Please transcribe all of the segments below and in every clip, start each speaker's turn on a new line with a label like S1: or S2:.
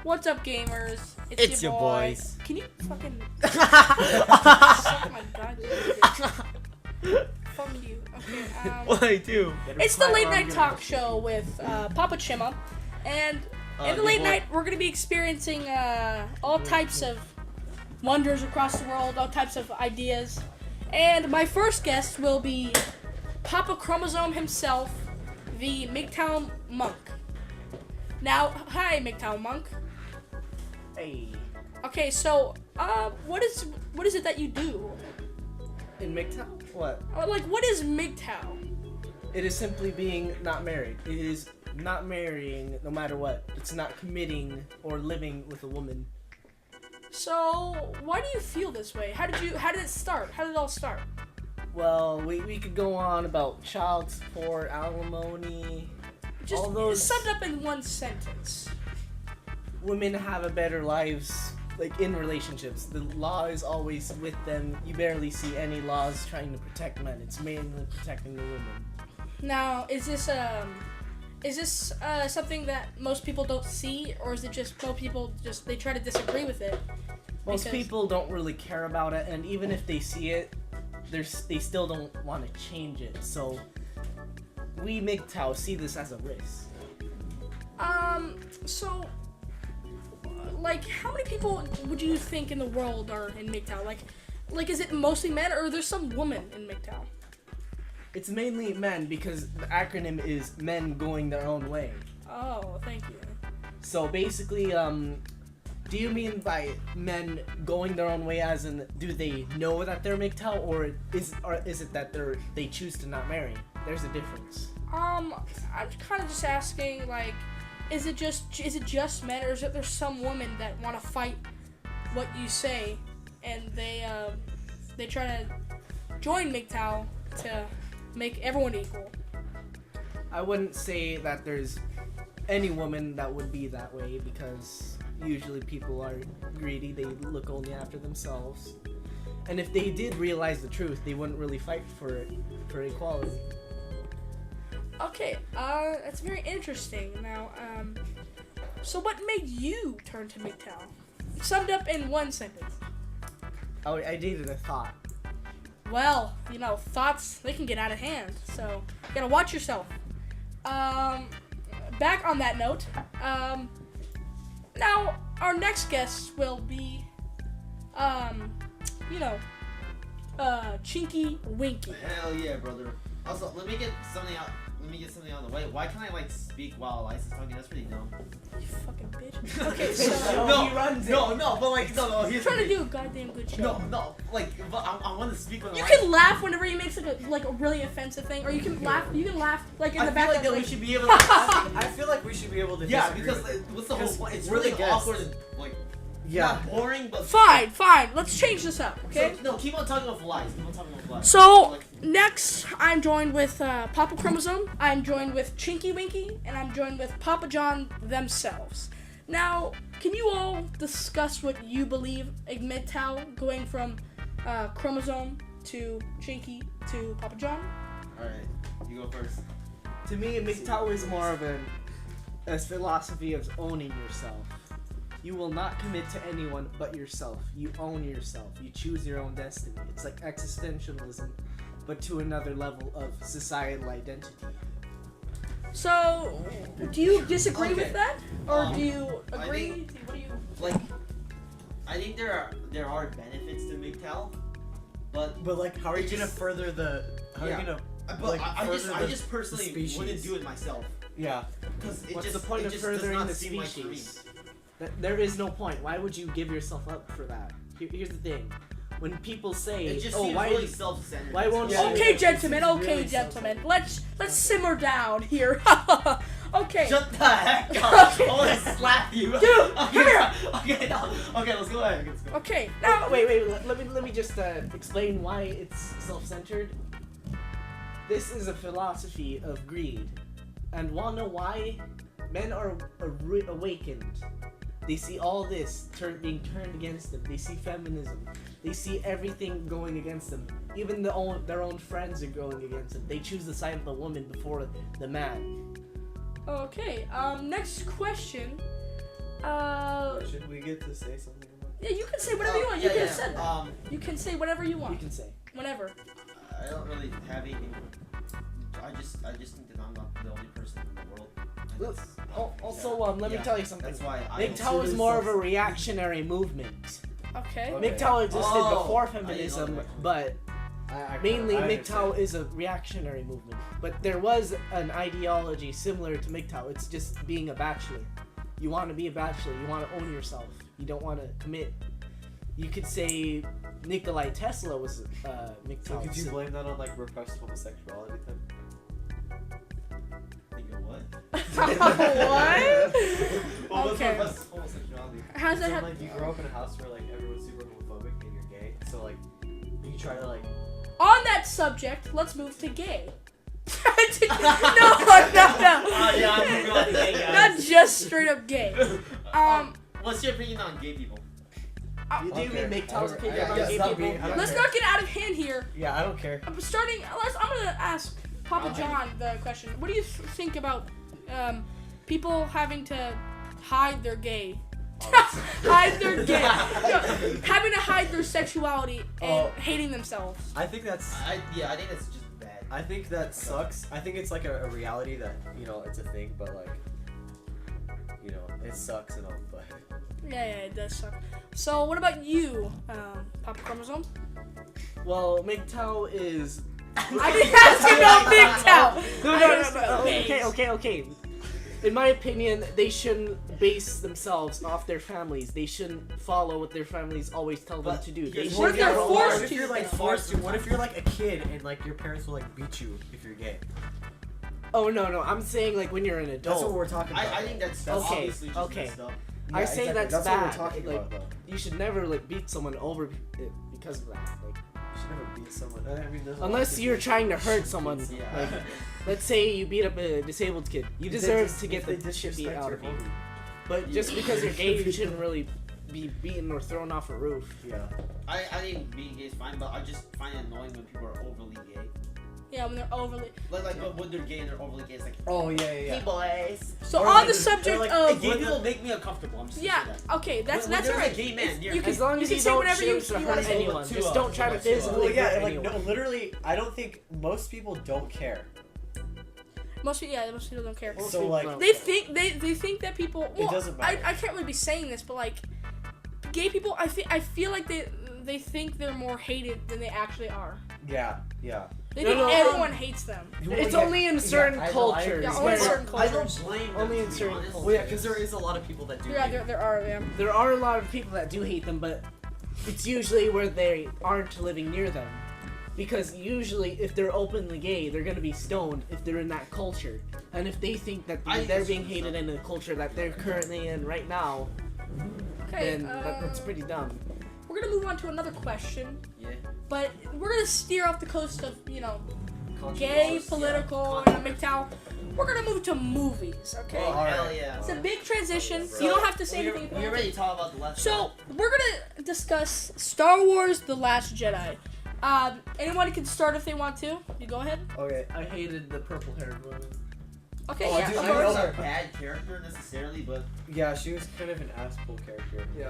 S1: What's up, gamers?
S2: It's your boys.
S1: Can you fucking suck my goddamn dick? Fuck you. Okay.
S2: What I do?
S1: It's the late night talk show with Papa Chima, and in the late night we're gonna be experiencing all types of wonders across the world, all types of ideas, and my first guest will be Papa Chromosome himself, the MGTOW monk. Now, hi MGTOW monk.
S2: Hey.
S1: Okay, so what is it that you do?
S2: In MGTOW? What?
S1: Like, what is MGTOW?
S2: It is simply being not married. It is not marrying no matter what. It's not committing or living with a woman.
S1: So, why do you feel this way? How did it start? How did it all start?
S2: Well, we could go on about child support, alimony,
S1: Just
S2: all those.
S1: summed up in one sentence.
S2: Women have a better lives, like in relationships. The law is always with them. You barely see any laws trying to protect men. It's mainly protecting the women.
S1: Now, is this something that most people don't see, or is it just most people they try to disagree with it?
S2: Most people don't really care about it, and even if they see it, they still don't want to change it. So we MGTOW see this as a risk.
S1: So, like, how many people would you think in the world are in MGTOW? Like, is it mostly men, or there's some women in MGTOW?
S2: It's mainly men because the acronym is men going their own way.
S1: Oh, thank you.
S2: So basically, do you mean by men going their own way as in do they know that they're MGTOW, or is it that they choose to not marry? There's a difference.
S1: I'm kind of just asking, like, is it just men, or is it there's some women that want to fight what you say, and they try to join MGTOW to make everyone equal?
S2: I wouldn't say that there's any woman that would be that way because usually people are greedy. They look only after themselves. And if they did realize the truth, they wouldn't really fight for equality.
S1: Okay, that's very interesting. Now, so what made you turn to MGTOW? Summed up in one sentence.
S2: Oh, I dated a thought.
S1: Well, thoughts, they can get out of hand, so you gotta watch yourself. Back on that note, now our next guest will be, Chinky Winky.
S3: Hell yeah, brother. Also, let me get something out. Let me get something out of the way. Why can't I speak while Elias is talking? That's pretty dumb.
S1: You fucking bitch. Okay, so
S3: No,
S2: he runs it.
S3: no, but no.
S1: I'm trying to do a goddamn good show.
S3: No, but I want to speak when
S1: You
S3: Elias.
S1: can laugh whenever he makes like a really offensive thing, or you can laugh. You can laugh like in
S3: I
S1: the
S3: feel
S1: back.
S3: like that we should be able to.
S4: I feel like we should be able to.
S3: Yeah,
S4: disagree
S3: because
S4: with it.
S3: what's the whole
S4: Because
S3: point? It's
S4: we're the
S3: really
S4: guests.
S3: awkward and not boring, but
S1: Fine. Let's change this up, okay?
S3: So, no, keep on talking about lies.
S1: So, next, I'm joined with Papa Chromosome, I'm joined with Chinky Winky, and I'm joined with Papa John themselves. Now, can you all discuss what you believe in MGTOW, going from Chromosome to Chinky to Papa John?
S3: Alright, you go first.
S2: To me, MGTOW is more of a philosophy of owning yourself. You will not commit to anyone but yourself. You own yourself. You choose your own destiny. It's like existentialism, but to another level of societal identity.
S1: So, do you disagree with
S3: Okay.
S1: that? Or do you
S3: I
S1: agree?
S3: think-
S1: What do you...
S3: I think there are benefits to MGTOW, but
S4: But how are you gonna further the? How are you gonna?
S3: I just personally
S4: species.
S3: wouldn't do it myself
S2: Yeah.
S3: because it
S2: What's
S3: just
S2: the point
S3: it
S2: of
S3: just
S2: furthering
S3: does not
S2: the
S3: seem like for me.
S2: species? There is no point. Why would you give yourself up for that? Here's the thing. When people say,
S3: It just
S2: "Oh,
S3: seems
S2: why
S3: really self-centered.
S2: why won't
S4: Yeah.
S2: you?"
S1: Okay, gentlemen.
S2: This is
S1: Okay,
S2: really
S1: gentlemen. Let's simmer down here. Okay.
S3: Shut the heck up! I want to slap you.
S1: Dude,
S3: okay,
S1: come here.
S3: Okay, no. Okay, let's go ahead. Let's go.
S1: Okay. Now,
S2: Wait. Let me just explain why it's self-centered. This is a philosophy of greed, and wanna know why? Men are awakened. They see all this being turned against them. They see feminism. They see everything going against them. Even their own friends are going against them. They choose the side of the woman before the man.
S1: Okay, next question.
S4: Should we get to say something about
S1: Yeah, you can say whatever you want. You can say that. You can say whatever you want.
S2: You can say.
S1: Whenever.
S3: I don't really have anything. I just think that I'm not the only person in the world. And that's-
S2: Also, let me tell you something.
S3: That's why
S2: MGTOW is more of a reactionary movement.
S1: Okay.
S4: Okay.
S2: MGTOW existed
S3: Oh,
S2: before
S3: I didn't
S2: feminism,
S3: know that.
S2: but
S4: I
S2: mainly
S4: understand.
S2: MGTOW is a reactionary movement. But there was an ideology similar to MGTOW. It's just being a bachelor. You want to be a bachelor. You want to own yourself. You don't want to commit. You could say Nikola Tesla was MGTOW.
S4: So could you blame that on like repressed homosexuality then?
S3: Nigga, what?
S1: What? Okay.
S3: Homosexuality.
S1: How's that
S4: So,
S1: happen?
S4: like you grow up in a house where like everyone's super homophobic and you're gay, so like you try to like.
S1: On that subject, let's move to gay. No.
S3: Oh yeah, I'm really gay, guys.
S1: Not just straight up gay.
S3: What's your opinion on gay people?
S2: Do you
S4: Okay.
S2: mean MGTOW's
S4: I don't-
S2: opinion
S4: I
S2: on
S4: guess
S2: gay
S4: that'll
S2: people?
S4: be- I don't
S1: Let's
S4: care.
S1: not get out of hand here.
S4: Yeah, I don't care.
S1: I'm gonna ask Papa John the question. What do you think about people having to hide their gay? Hide their gay. No, having to hide their sexuality and hating themselves.
S4: I think that's.
S3: I think that's just bad.
S4: I think that sucks. I think it's like a reality that it's a thing, but like it sucks and all. But
S1: Yeah, it does suck. So, what about you, Papa Chromosome?
S2: Well, MGTOW is.
S1: I didn't ask you about MGTOW.
S2: No. Okay. In my opinion, they shouldn't base themselves off their families. They shouldn't follow what their families always tell them to do. They
S1: What if
S2: should
S1: they're
S2: get
S1: forced
S2: along.
S4: What if you're like forced to? What if you're like a kid and like your parents will like beat you if you're gay?
S2: Oh no, I'm saying like when you're an
S4: That's what
S2: adult.
S4: we're talking about.
S3: I think that's
S2: Okay,
S3: obviously just
S2: okay.
S3: messed up.
S2: I say
S4: exactly.
S2: that's
S4: what we're
S2: bad.
S4: talking
S2: Like,
S4: about though.
S2: You should never like beat someone over because of that. Like,
S4: You should never beat someone. I mean, there's a lot
S2: unless
S4: of
S2: you're
S4: different-
S2: trying to hurt someone.
S3: Yeah.
S2: Like, let's say you beat up a disabled kid. You
S4: If they
S2: deserve
S4: dis-
S2: to get
S4: if they
S2: the shit beat
S4: disrespect
S2: out
S4: your
S2: of you.
S4: homie.
S2: But just because you're gay, you shouldn't really be beaten or thrown off a roof.
S4: Yeah.
S3: I think being gay is fine, but I just find it annoying when people are overly gay.
S1: Yeah, when they're overly.
S3: Like when they're gay and they're overly gay, it's like,
S4: Oh yeah.
S3: hey boys.
S1: So
S4: Or
S1: on
S4: like-
S1: the
S4: or
S1: subject
S4: like,
S1: of
S3: Gay people make me uncomfortable. I'm just
S1: yeah,
S3: gonna say that.
S1: okay, that's
S3: When there's
S1: alright.
S3: a gay man near
S1: You
S3: me.
S1: can,
S2: As long
S1: you
S2: as
S1: can
S2: you
S1: say
S2: don't
S1: whatever you
S2: choose to
S1: you
S2: hurt
S1: want to say.
S2: anyone,
S3: Too
S2: just
S3: up,
S2: don't try to
S3: too up.
S2: physically
S4: Well, yeah,
S2: hurt
S4: like
S2: anyone.
S4: no, literally, I don't think most people don't care.
S1: Most people don't care.
S2: Most
S4: So,
S2: people
S4: like-
S2: don't.
S1: They think that people. Well,
S4: doesn't
S1: I
S4: matter.
S1: can't really be saying this, but like, gay people, I feel like they think they're more hated than they actually are.
S4: Yeah.
S1: They
S2: No,
S1: think
S2: no,
S1: everyone hates them.
S2: It's
S4: Yeah,
S2: only in certain
S4: I know, I
S2: cultures.
S4: agree.
S1: Yeah, only
S2: where-
S1: certain
S3: I
S1: cultures.
S3: don't blame them,
S2: Only in
S3: to be
S2: certain
S3: honest.
S4: Well, yeah, because there is a lot of people that do.
S1: Yeah,
S4: hate
S1: there are. Yeah.
S2: There are a lot of people that do hate them, but it's usually where they aren't living near them. Because usually, if they're openly gay, they're gonna be stoned if they're in that culture. And if they think that
S3: I think
S2: they're
S3: that's
S2: being
S3: just
S2: hated
S3: dumb.
S2: in the culture that they're currently in right now,
S1: Okay.
S2: then that's pretty dumb.
S1: We're gonna move on to another question,
S3: Yeah.
S1: but we're gonna steer off the coast of gay,
S3: Controversial,
S1: political,
S3: yeah.
S1: and MGTOW. We're gonna move to movies. Okay.
S3: Oh,
S4: Alright.
S3: hell yeah.
S1: It's a big transition.
S3: So,
S1: You don't have to say
S3: we
S1: anything.
S3: We
S1: about
S3: already
S1: it.
S3: talked about the last
S1: So we're gonna discuss Star Wars: The Last Jedi. Anyone can start if they want to. You go ahead.
S4: Okay.
S2: I hated the purple-haired woman.
S1: Okay.
S4: Oh,
S1: yeah.
S4: dude,
S1: of
S4: I know
S1: course.
S3: not a
S4: her.
S3: bad character necessarily, but
S4: Yeah, she was kind of an asshole character.
S2: Yeah.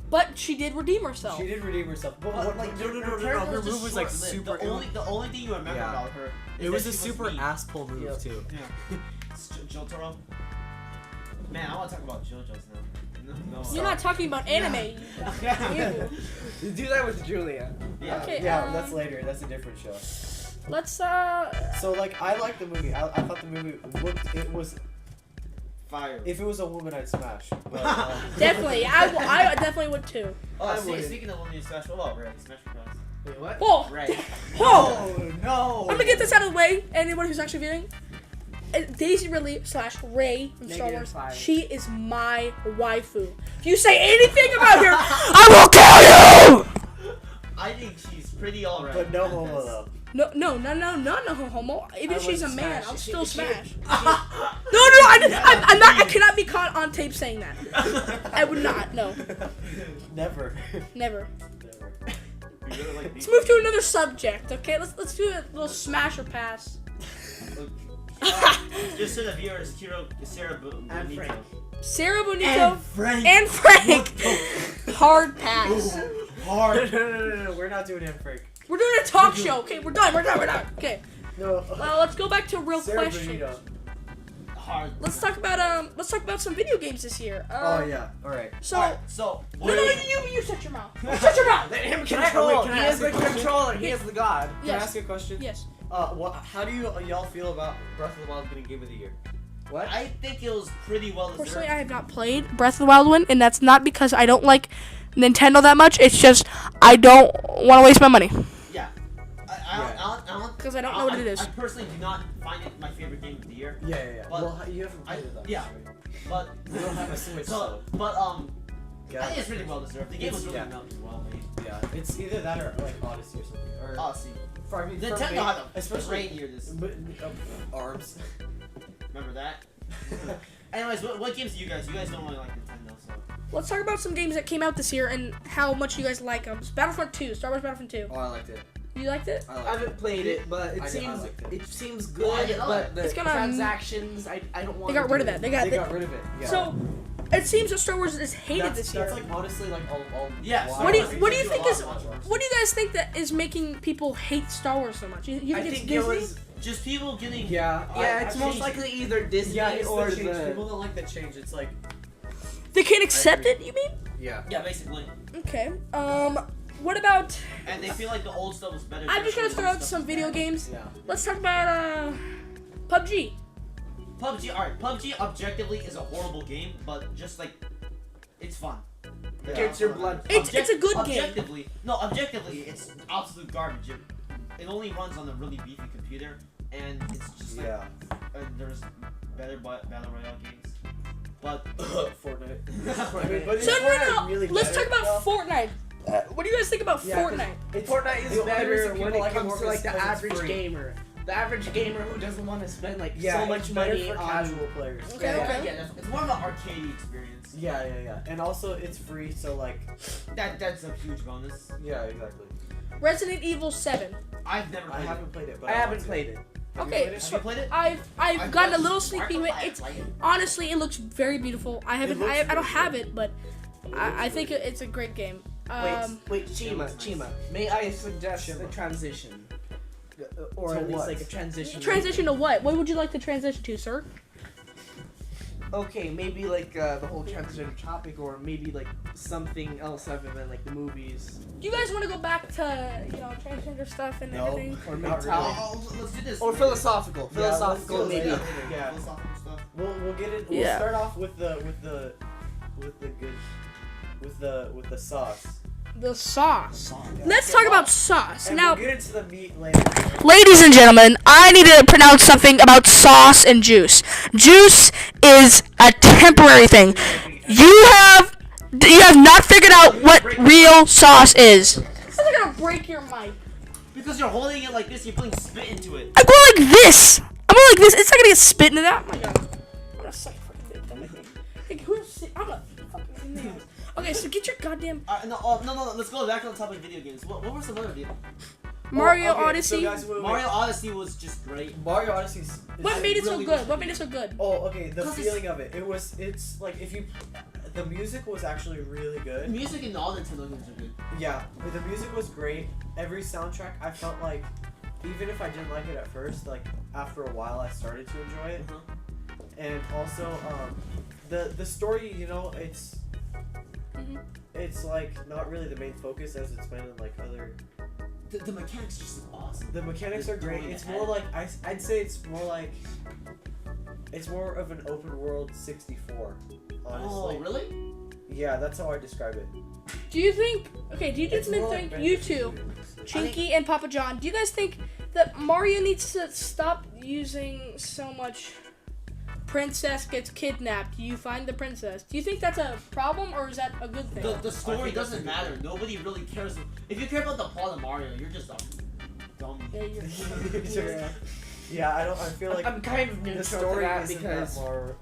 S1: But she did redeem herself.
S4: She did redeem herself. But what, like, no.
S3: character
S4: Her
S3: was
S4: move
S3: just
S4: was like
S3: short-lived.
S4: super.
S3: The only thing you remember
S4: Yeah.
S3: about her. Is
S4: It was
S3: that
S4: a
S3: she
S4: super
S3: mean.
S4: asshole move
S2: Yeah.
S4: too.
S3: Yeah. It's Jotaro. Man, I want to talk about JoJo's now. No.
S1: You're not talking about anime. You.
S2: You do that with Julia.
S3: Yeah.
S1: Okay.
S4: Yeah, that's later. That's a different show.
S1: Let's
S4: So like, I liked the movie. I thought the movie looked. It was.
S3: Fire.
S4: If it was a woman, I'd smash. But,
S1: definitely. I definitely would too.
S3: Oh,
S2: wouldn't.
S3: speaking of women, Smash. What about Ray? Smash Bros.
S2: Wait, what?
S1: Whoa.
S3: Ray.
S1: Whoa.
S4: oh no!
S1: I'm gonna get this out of the way. Anyone who's actually viewing, Daisy Ridley / Rey from Star Wars.
S2: -5.
S1: She is my waifu. If you say anything about her, I will kill you.
S3: I think she's pretty alright.
S4: But no homo though.
S1: No, homo. Even
S2: I
S1: if she's a
S2: wouldn't
S1: man,
S2: smash.
S1: I'll
S2: She-
S1: still
S2: she-
S1: smash.
S2: she-
S1: I'm not. I cannot be caught on tape saying that. I would not. No,
S4: Never.
S1: never.
S4: Never.
S1: Let's move to another subject. Okay, let's do a little smash or pass.
S3: Just to the viewers, Sarah
S2: And
S3: Bonito.
S2: Frank.
S1: Sarah Bonito
S3: Frank.
S1: and Frank. Hard pass.
S3: Hard.
S4: No, we're not doing him, Frank.
S1: We're doing a talk show. Okay, we're done. Okay.
S4: No.
S1: Let's go back to real
S4: Sarah
S1: questions.
S4: Bonito.
S3: Hard.
S1: Let's talk about some video games this year.
S4: Oh yeah. All right.
S1: So
S3: Alright, so
S1: no, you shut your mouth. Shut your mouth.
S2: Let him
S4: Can I-
S2: control.
S4: wait, can I
S2: He
S4: ask
S2: is
S4: a
S2: the
S4: question?
S2: controller. He is the god.
S4: Can I
S1: Yes.
S4: ask you a question?
S1: Yes.
S4: How do y'all feel about Breath of the Wild getting Game of the Year?
S2: What?
S3: I think it was pretty well deserved.
S1: Personally, I have not played Breath of the Wild one, and that's not because I don't like Nintendo that much. It's just I don't want to waste my money.
S3: Yeah. I don't.
S1: 'Cause I don't know what it is.
S3: I personally do not find it my favorite game of the year.
S4: Yeah.
S3: But
S4: Well, you haven't played it though.
S3: Yeah. But
S4: You don't have a Switch,
S3: so, but
S4: Yeah.
S3: I think it's pretty well deserved. The game was really
S4: Yeah.
S3: well made.
S4: Yeah. It's either that or like Odyssey or something. Or
S3: Honestly,
S4: for, I mean,
S3: Nintendo had a
S4: especially
S3: great year this.
S4: arms.
S3: Remember that? Anyways, what games do you guys? You guys don't really like Nintendo, so.
S1: Let's talk about some games that came out this year and how much you guys like them. Battlefront 2, Star Wars Battlefront 2.
S4: Oh, I liked it.
S1: You liked it?
S2: I haven't played it, but
S4: I liked it.
S2: it seems
S3: Well, I
S2: good.
S3: didn't know
S2: But
S3: that.
S2: the
S1: It's gonna-
S2: transactions, I don't want.
S1: They got rid of that. They
S4: They
S1: got
S4: got rid of it. Yeah.
S1: So it seems that Star Wars is hated
S4: that's,
S1: this year.
S4: That's like honestly like all.
S3: Yeah,
S4: why
S3: Star
S1: What do
S3: Wars
S1: you think
S3: do a
S1: is
S3: lot more.
S1: what do you guys think that is making people hate Star Wars so much? You
S2: I
S1: think it's
S2: think
S1: Disney?
S2: it was.
S3: Just people getting.
S4: Yeah.
S2: Yeah, it's
S3: I've
S2: most
S3: changed
S2: likely either Disney
S4: Yeah, it's
S2: or
S4: the change.
S2: the.
S4: People don't like the change. It's like
S1: They can't accept
S4: I
S1: it, you mean?
S4: yeah.
S3: Yeah, basically.
S1: Okay. What about
S3: And they feel like the old stuff was better.
S1: I'm just gonna
S3: than
S1: throw
S3: the new
S1: out
S3: stuff
S1: some
S3: was
S1: video
S3: bad.
S1: games.
S4: Yeah.
S1: Let's talk about PUBG.
S3: PUBG, alright, PUBG objectively is a horrible game, but just like, it's fun.
S2: Gets your blood.
S1: It's a good game.
S3: Objectively, it's absolute garbage. It only runs on a really beefy computer, and it's just like,
S4: Yeah.
S3: there's better battle royale games. But
S4: Fortnite.
S2: But
S1: So no.
S4: really
S1: Let's
S4: better,
S1: talk about
S4: though?
S1: Fortnite. What do you guys think about
S4: Yeah, 'cause
S1: Fortnite?
S4: It's,
S2: Fortnite is
S4: the only
S2: better
S4: reason
S2: when
S4: people
S2: it
S4: like
S2: comes
S4: more
S2: to like
S4: is
S2: the
S4: 'cause it's
S2: average
S4: free.
S2: gamer. The average gamer who doesn't want to spend like
S4: Yeah,
S2: so much
S4: it's better
S2: money
S4: for
S2: on
S4: casual players.
S1: Okay,
S3: yeah,
S1: okay.
S3: yeah, it's more of an arcade experience.
S4: Yeah. And also it's free, so like
S3: That's a huge bonus.
S4: yeah, exactly.
S1: Resident Evil 7.
S3: I've never
S4: I
S3: played
S4: haven't played it, but
S2: I
S4: want
S2: haven't
S4: to.
S2: played it.
S1: Okay,
S3: it. Have
S1: so
S3: you played it?
S1: I've gotten a
S3: watched
S1: little sneak peek.
S3: Markiplier
S1: It's
S3: play it.
S1: honestly it looks very beautiful. I haven't
S4: looks
S1: I don't
S4: really
S1: have
S4: good.
S1: it, but I think it's a great game.
S2: Wait, Chima,
S3: looks nice.
S2: Chima. May I suggest a
S4: Chima.
S2: transition, or
S4: To
S2: at least
S4: what?
S2: like a transition?
S1: Transition to what? What would you like to transition to, sir?
S2: Okay, maybe like the whole transgender topic, or maybe like something else other than like the movies,
S1: Do you guys want to go back to transgender stuff and
S4: No.
S1: everything?
S2: or
S4: Not
S2: mental,
S4: really.
S3: Let's do this.
S2: or philosophical.
S4: Yeah, let's
S2: Philosophical,
S4: do it
S2: maybe.
S4: later.
S2: Yeah.
S3: Philosophical stuff.
S4: We'll get it. We'll
S1: Yeah.
S4: start off with the sauce.
S1: The sauce. Let's talk about sauce.
S4: And
S1: Now,
S4: we'll get into the meat later.
S1: ladies and gentlemen, I need to pronounce something about sauce and juice. Juice is a temporary thing. You have not figured out what real sauce is. I'm gonna break your mic.
S3: Because you're holding it like this, you're putting spit into it.
S1: I'm going like this. It's not gonna get spit into that. Oh my god. I'm gonna suck your fucking dick. Don't make me. Hey, I'm a fucking man. Okay, so get your goddamn
S3: No. Let's go back on the topic of video games. What were some other video?
S1: Mario
S4: Okay,
S1: Odyssey.
S4: So guys, wait.
S3: Mario Odyssey was just great.
S4: Mario Odyssey's.
S1: What made it so
S3: really
S1: good?
S3: was-
S1: What made it so good?
S4: Oh, okay. The
S3: 'Cause
S4: feeling of it. It's like if you. The music was actually really
S3: The
S4: good.
S3: music in all Nintendo games are good.
S4: Yeah, but the music was great. Every soundtrack, I felt like, even if I didn't like it at first, like after a while, I started to enjoy it. And also, the story, it's like not really the main focus as it's been in like other.
S3: The mechanics just awesome.
S4: The mechanics are great.
S3: Going
S4: It's
S3: ahead.
S4: more like I'd say it's more of an open world 64. Honestly.
S3: Oh, really?
S4: Yeah, that's how I describe it.
S1: Do you think? Okay, do you
S4: It's more
S1: think
S4: like
S1: you
S4: Banjo
S1: two,
S4: Kazooie.
S1: Chinky and Papa John? Do you guys think that Mario needs to stop using so much? Princess gets kidnapped. You find the princess. Do you think that's a problem or is that a good thing?
S3: The story
S4: think that's
S3: doesn't
S4: a good
S3: matter. Nobody really cares. If you care about the plot of Mario, you're just a dumb.
S1: Yeah, you're-
S2: Yeah.
S4: Yeah, I feel like
S2: I'm kind of
S4: the
S2: neutral to
S4: story
S2: that
S4: isn't
S2: because
S4: that more.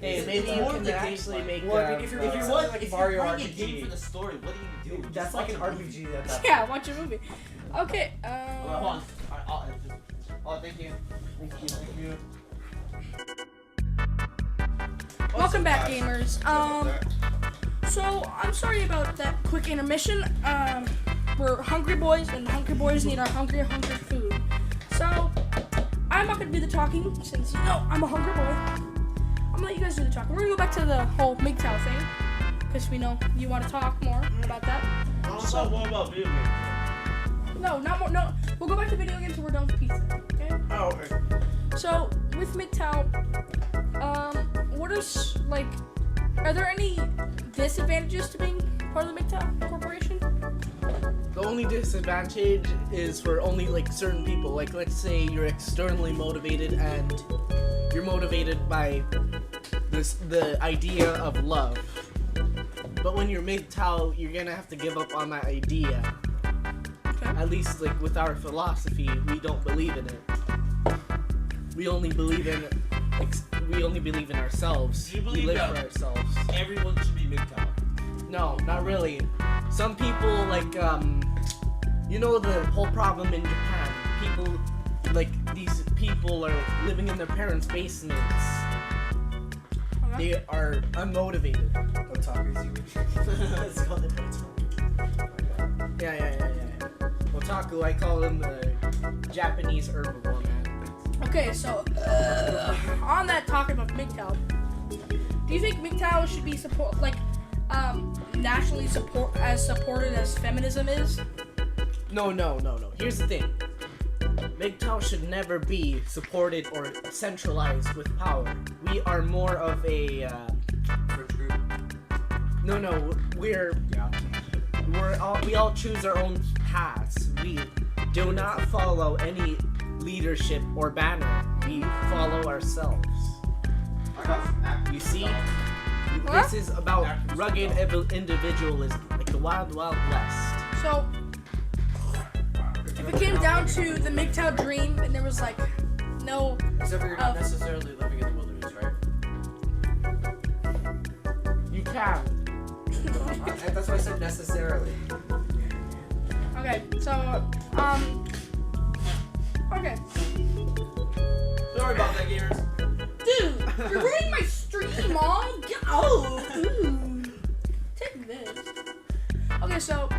S2: hey,
S3: It's
S2: maybe you
S3: more
S2: can
S3: the
S2: actually
S3: gameplay.
S2: make.
S4: Well, I mean, if you're
S3: If
S4: something
S3: you're
S4: like Mario
S3: playing a
S4: RPG.
S3: game for the story, what do you do?
S4: That's
S3: Just
S4: like
S3: watch
S4: an
S3: a movie.
S4: RPG. That's
S1: Yeah, watch a movie. Okay.
S3: Hold on. Oh, thank you.
S2: Thank you.
S1: Welcome back, gamers. So I'm sorry about that quick intermission. We're hungry boys, and hungry boys need our hungry food. So I'm not gonna do the talking since you know I'm a hungry boy. I'm gonna let you guys do the talking. We're gonna go back to the whole MGTOW thing because we know you want to talk more about that.
S3: I want to talk more about video games.
S1: No, not more. No, we'll go back to video games until we're done with pizza. Okay.
S3: Oh, okay.
S1: So with MGTOW, what is like? Are there any disadvantages to being part of the MGTOW corporation?
S2: The only disadvantage is for only like certain people. Like let's say you're externally motivated and you're motivated by the idea of love. But when you're MGTOW, you're gonna have to give up on that idea.
S1: Okay.
S2: At least like with our philosophy, we don't believe in it. We only believe in ourselves.
S3: Do you
S2: We
S3: believe
S2: live
S3: that
S2: for ourselves.
S3: everyone should be MGTOW?
S2: No, not really. Some people like you know the whole problem in Japan. These people are living in their parents' basements.
S1: Okay.
S2: They are unmotivated.
S4: Otakus, you mean? It's called the otaku.
S2: Yeah. Otaku, I call them the Japanese herbivore man.
S1: Okay, so on that topic of MGTOW, do you think MGTOW should be nationally supported as feminism is?
S2: No. Here's the thing. MGTOW should never be supported or centralized with power. We are more of a
S4: French group.
S2: no. We all choose our own paths. We do not follow any leadership or banner. We follow ourselves. You see?
S1: What?
S2: This is about rugged individualism, like the wild west.
S1: So, if it came down to the MGTOW dream and there was like no...
S4: Except for you're not necessarily living in the wilderness, right?
S2: You can.
S4: That's why I said necessarily.
S1: Okay, so, okay.
S3: Sorry about that, gamers.
S1: Dude, you're ruining my stream, Mom! Oh! Ooh. Take this. Okay, so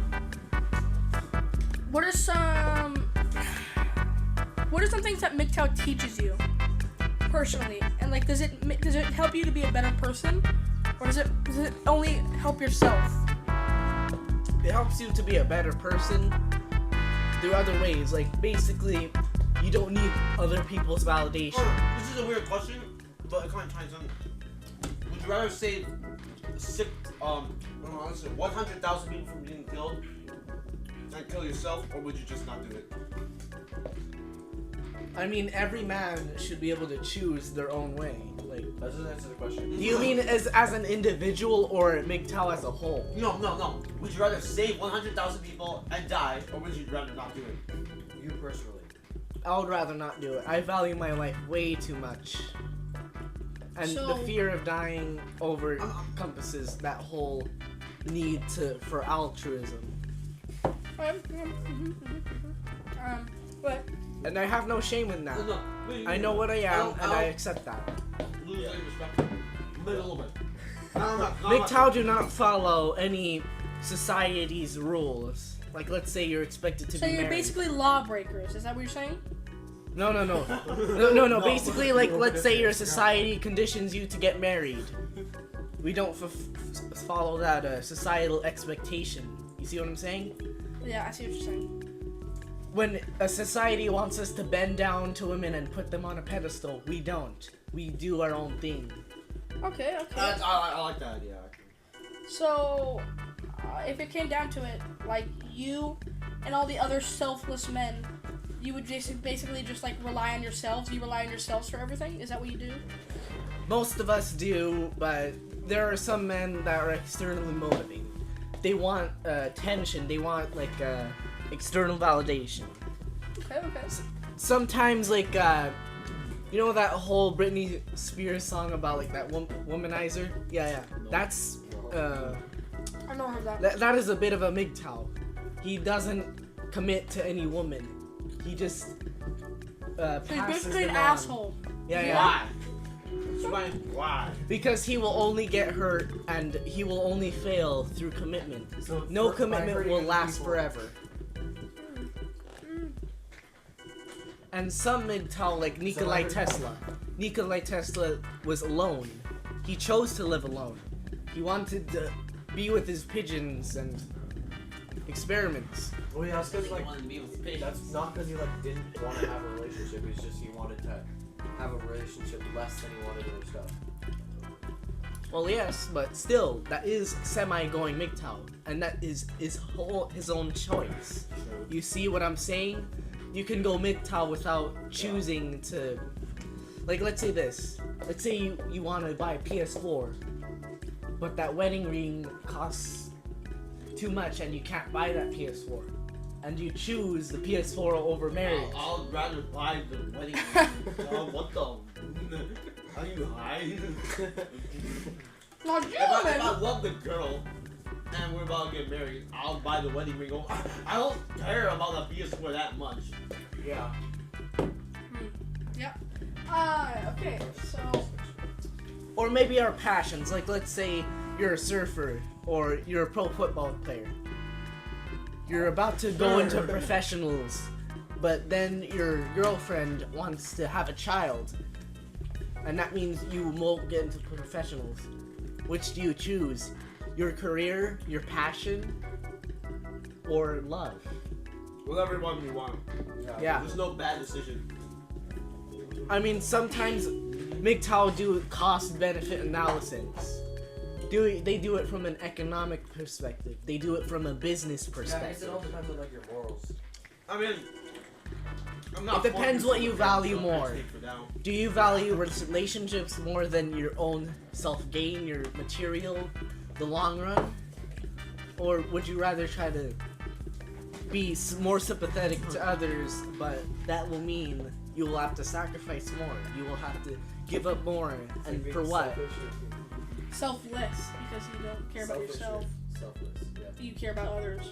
S1: what are some things that MGTOW teaches you personally? And like does it help you to be a better person? Or does it only help yourself?
S2: It helps you to be a better person through other ways. Like basically, you don't need other people's validation.
S3: This is a weird question, but it kind of ties in. Would you rather save 100,000 people from being killed and kill yourself, or would you just not do it?
S2: I mean, every man should be able to choose their own way. Like,
S4: That doesn't answer the question.
S2: do you mean as an individual or MGTOW as a whole?
S3: No. Would you rather save 100,000 people and die, or would you rather not do it?
S4: You personally.
S2: I would rather not do it. I value my life way too much. And
S1: So-
S2: the fear of dying encompasses that whole need for altruism.
S1: What?
S2: And I have no shame in that. I know what I am, and I accept that.
S3: Lose any respect. A little bit.
S2: MGTOW do not follow any society's rules. Like, let's say you're expected to
S1: So
S2: be
S1: you're
S2: married.
S1: basically lawbreakers, is that what you're saying?
S2: No. Basically, like, let's say your society conditions you to get married. We don't follow that societal expectation. You see what I'm saying?
S1: Yeah, I see what you're saying.
S2: When a society wants us to bend down to women and put them on a pedestal, we don't. We do our own thing.
S1: Okay.
S3: I like that idea.
S1: So, if it came down to it, like you and all the other selfless men, you would basically just like rely on yourselves. You rely on yourselves for everything. Is that what you do?
S2: Most of us do, but there are some men that are externally motivated. They want attention. They want like external validation.
S1: Okay.
S2: Sometimes like you know that whole Britney Spears song about like that womanizer? Yeah. That's
S1: I know that.
S2: that is a bit of a MGTOW. He doesn't commit to any woman. He just
S1: So he's
S2: passes
S1: basically
S2: them
S1: an
S2: on.
S1: asshole.
S2: Yeah.
S3: Why? Why?
S2: Because he will only get hurt and he will only fail through commitment.
S4: So
S2: No
S4: by
S2: commitment
S4: hurting
S2: will
S4: other
S2: last
S4: people-
S2: forever. And some MGTOW, like Nikolai Tesla. Nikolai Tesla was alone. He chose to live alone. He wanted to be with his pigeons and experiments.
S4: Well, yeah, that's because like
S3: wanted to be with pigeons.
S4: that's not because he like didn't want to have a relationship. It's just he wanted to have a relationship less than he wanted other stuff.
S2: Well, yes, but still, that is semi-going MGTOW, and that is his own choice. You see what I'm saying? You can go MGTOW without choosing to, like, let's say this. Let's say you want to buy a PS4, but that wedding ring costs too much and you can't buy that PS4. And you choose the PS4 over marriage.
S3: I'll rather buy the wedding ring. What the? Are you high?
S1: Not
S3: If
S1: you,
S3: I
S1: man.
S3: love the girl and we're about to get married, I'll buy the wedding ring. I don't care about the PS4 that much.
S4: Yeah.
S1: Yep. Okay, so
S2: Or maybe our passions, like let's say you're a surfer or you're a pro football player. You're about to go into professionals, but then your girlfriend wants to have a child. And that means you won't get into professionals. Which do you choose? Your career, your passion, or love?
S3: Whatever one we want.
S2: Yeah.
S3: There's no bad decision.
S2: I mean, sometimes MGTOW do cost-benefit analysis. They do it from an economic perspective. They do it from a business
S4: Yeah, I guess
S2: perspective.
S4: it all depends on like your morals.
S3: I mean, I'm not.
S2: It depends what you value
S3: forcing
S2: more.
S3: take for now.
S2: Do you value relationships more than your own self-gain, your material, the long run? Or would you rather try to be more sympathetic to others, but that will mean you will have to sacrifice more. You will have to give up more, and for what?
S1: selfless because you don't care about yourself.
S4: Selfless, yeah.
S1: You care about others.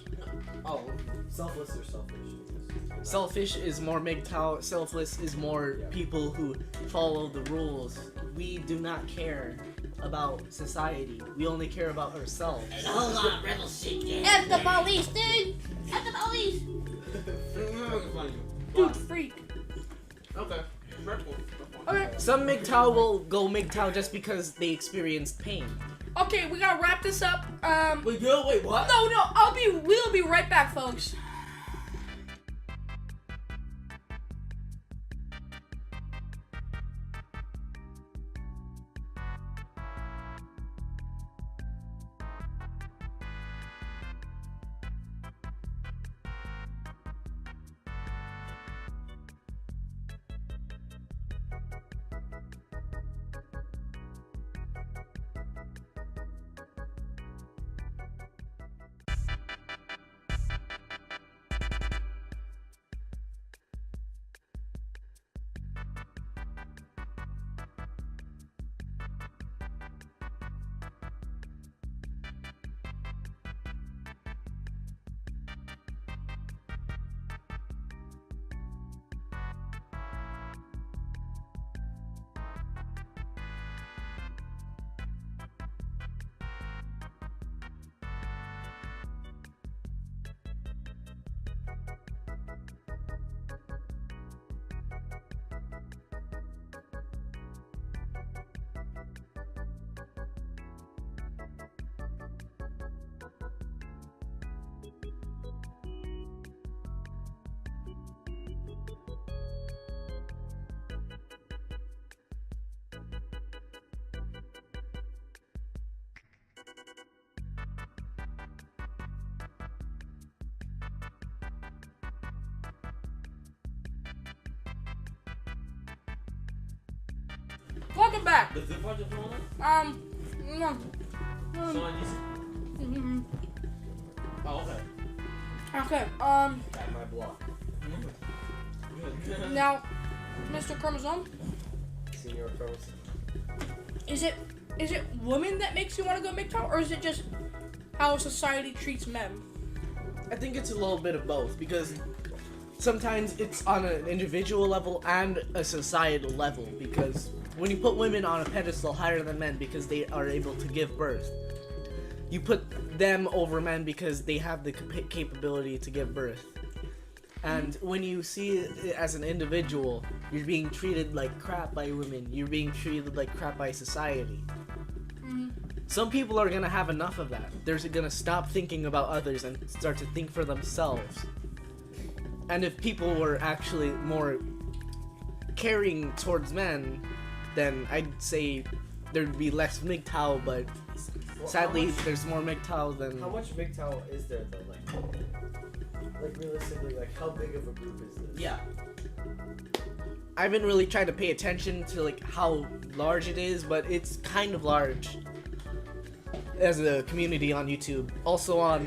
S4: Oh, selfless or selfish?
S2: Selfish is more MGTOW, selfless is more people who follow the rules. We do not care about society. We only care about ourselves.
S3: Hold on, rebel shit, yeah.
S1: F the police, dude! F the police! Dude, freak.
S3: Okay.
S1: Okay,
S2: Some MGTOW will go MGTOW just because they experienced pain.
S1: okay, we gotta wrap this up.
S3: Wait, what?
S1: No, we'll be right back, folks. Welcome back.
S3: The zip bar just went on? Someone needs
S1: mhm.
S3: Oh, okay.
S1: Okay,
S4: At my block.
S1: now, Mr. Chromosome,
S4: Senior Pros.
S1: is it women that makes you want to go MGTOW, or is it just how society treats men?
S2: I think it's a little bit of both because sometimes it's on an individual level and a societal level because when you put women on a pedestal higher than men because they are able to give birth, you put them over men because they have the capability to give birth. And when you see it as an individual, you're being treated like crap by women. You're being treated like crap by society. Some people are gonna have enough of that. They're gonna stop thinking about others and start to think for themselves. And if people were actually more caring towards men, then I'd say there'd be less MGTOW, but sadly there's more MGTOW than...
S4: How much MGTOW is there though? Like realistically, like how big of a group is this?
S3: Yeah.
S2: I haven't really tried to pay attention to like how large it is, but it's kind of large as a community on YouTube. Also on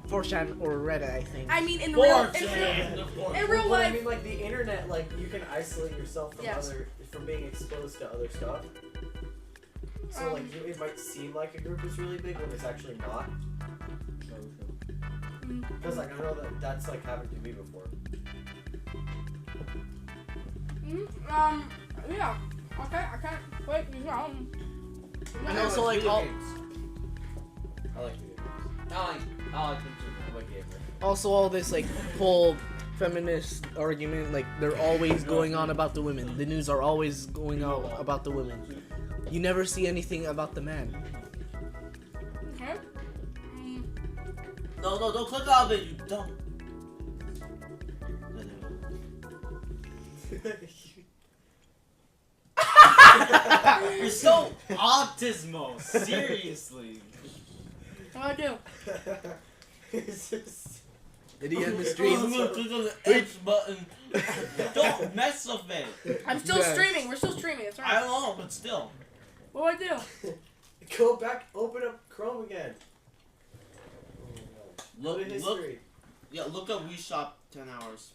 S2: 4chan or Reddit, I think.
S1: I mean, in real
S4: Well, I
S1: life.
S4: mean, like the internet, like you can isolate yourself from
S1: Yes.
S4: from being exposed to other stuff. So like it might seem like a group is really big when it's actually not. Because like I know that's like happened to me before.
S1: Yeah. Okay, I can't wait.
S2: And also like all,
S4: I like video games.
S3: I like them too.
S4: I'm a gamer.
S2: also all this like whole feminist argument, like they're always going on about the women. The news are always going on about the women. You never see anything about the men.
S1: Okay.
S3: No, don't click on it, you dumb. You're so autismo, seriously.
S1: What do I do?
S4: It's just...
S2: Did he end the
S3: I'm
S2: stream?
S3: gonna click on the X button. Don't mess with it.
S1: I'm still
S2: Yes.
S1: streaming. We're still streaming. It's
S3: I
S1: alright.
S3: don't know, but still.
S1: What do I do?
S4: Go back, open up Chrome again.
S3: Look,
S4: Go to history.
S3: look up Wii Shop 10 hours.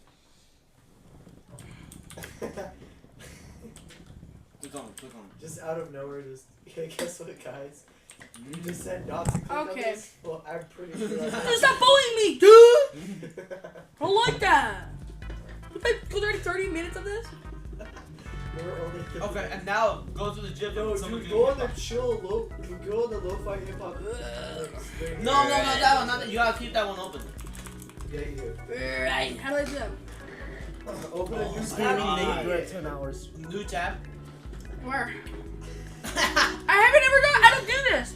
S3: Click on it.
S4: Just out of nowhere, just guess what, guys? You just said not to click on
S1: Okay.
S4: this. Well, I'm pretty sure.
S1: Dude, stop bullying me, dude! I don't like that. Was already 30 minutes of this?
S4: We're only 50
S3: Okay,
S4: minutes.
S3: and now go to the gym.
S4: No,
S3: and someone
S4: dude,
S3: can
S4: go on
S3: hip
S4: the
S3: hop.
S4: chill low. Go on the lo-fi hip hop.
S3: No, that one. Not that. You gotta keep that one open.
S4: Yeah, you do.
S1: Right. How do I do that?
S4: Open a new
S2: Streaming
S4: tab.
S2: they do it 10 hours.
S3: New tab.
S1: Where? I haven't ever done. I don't do this.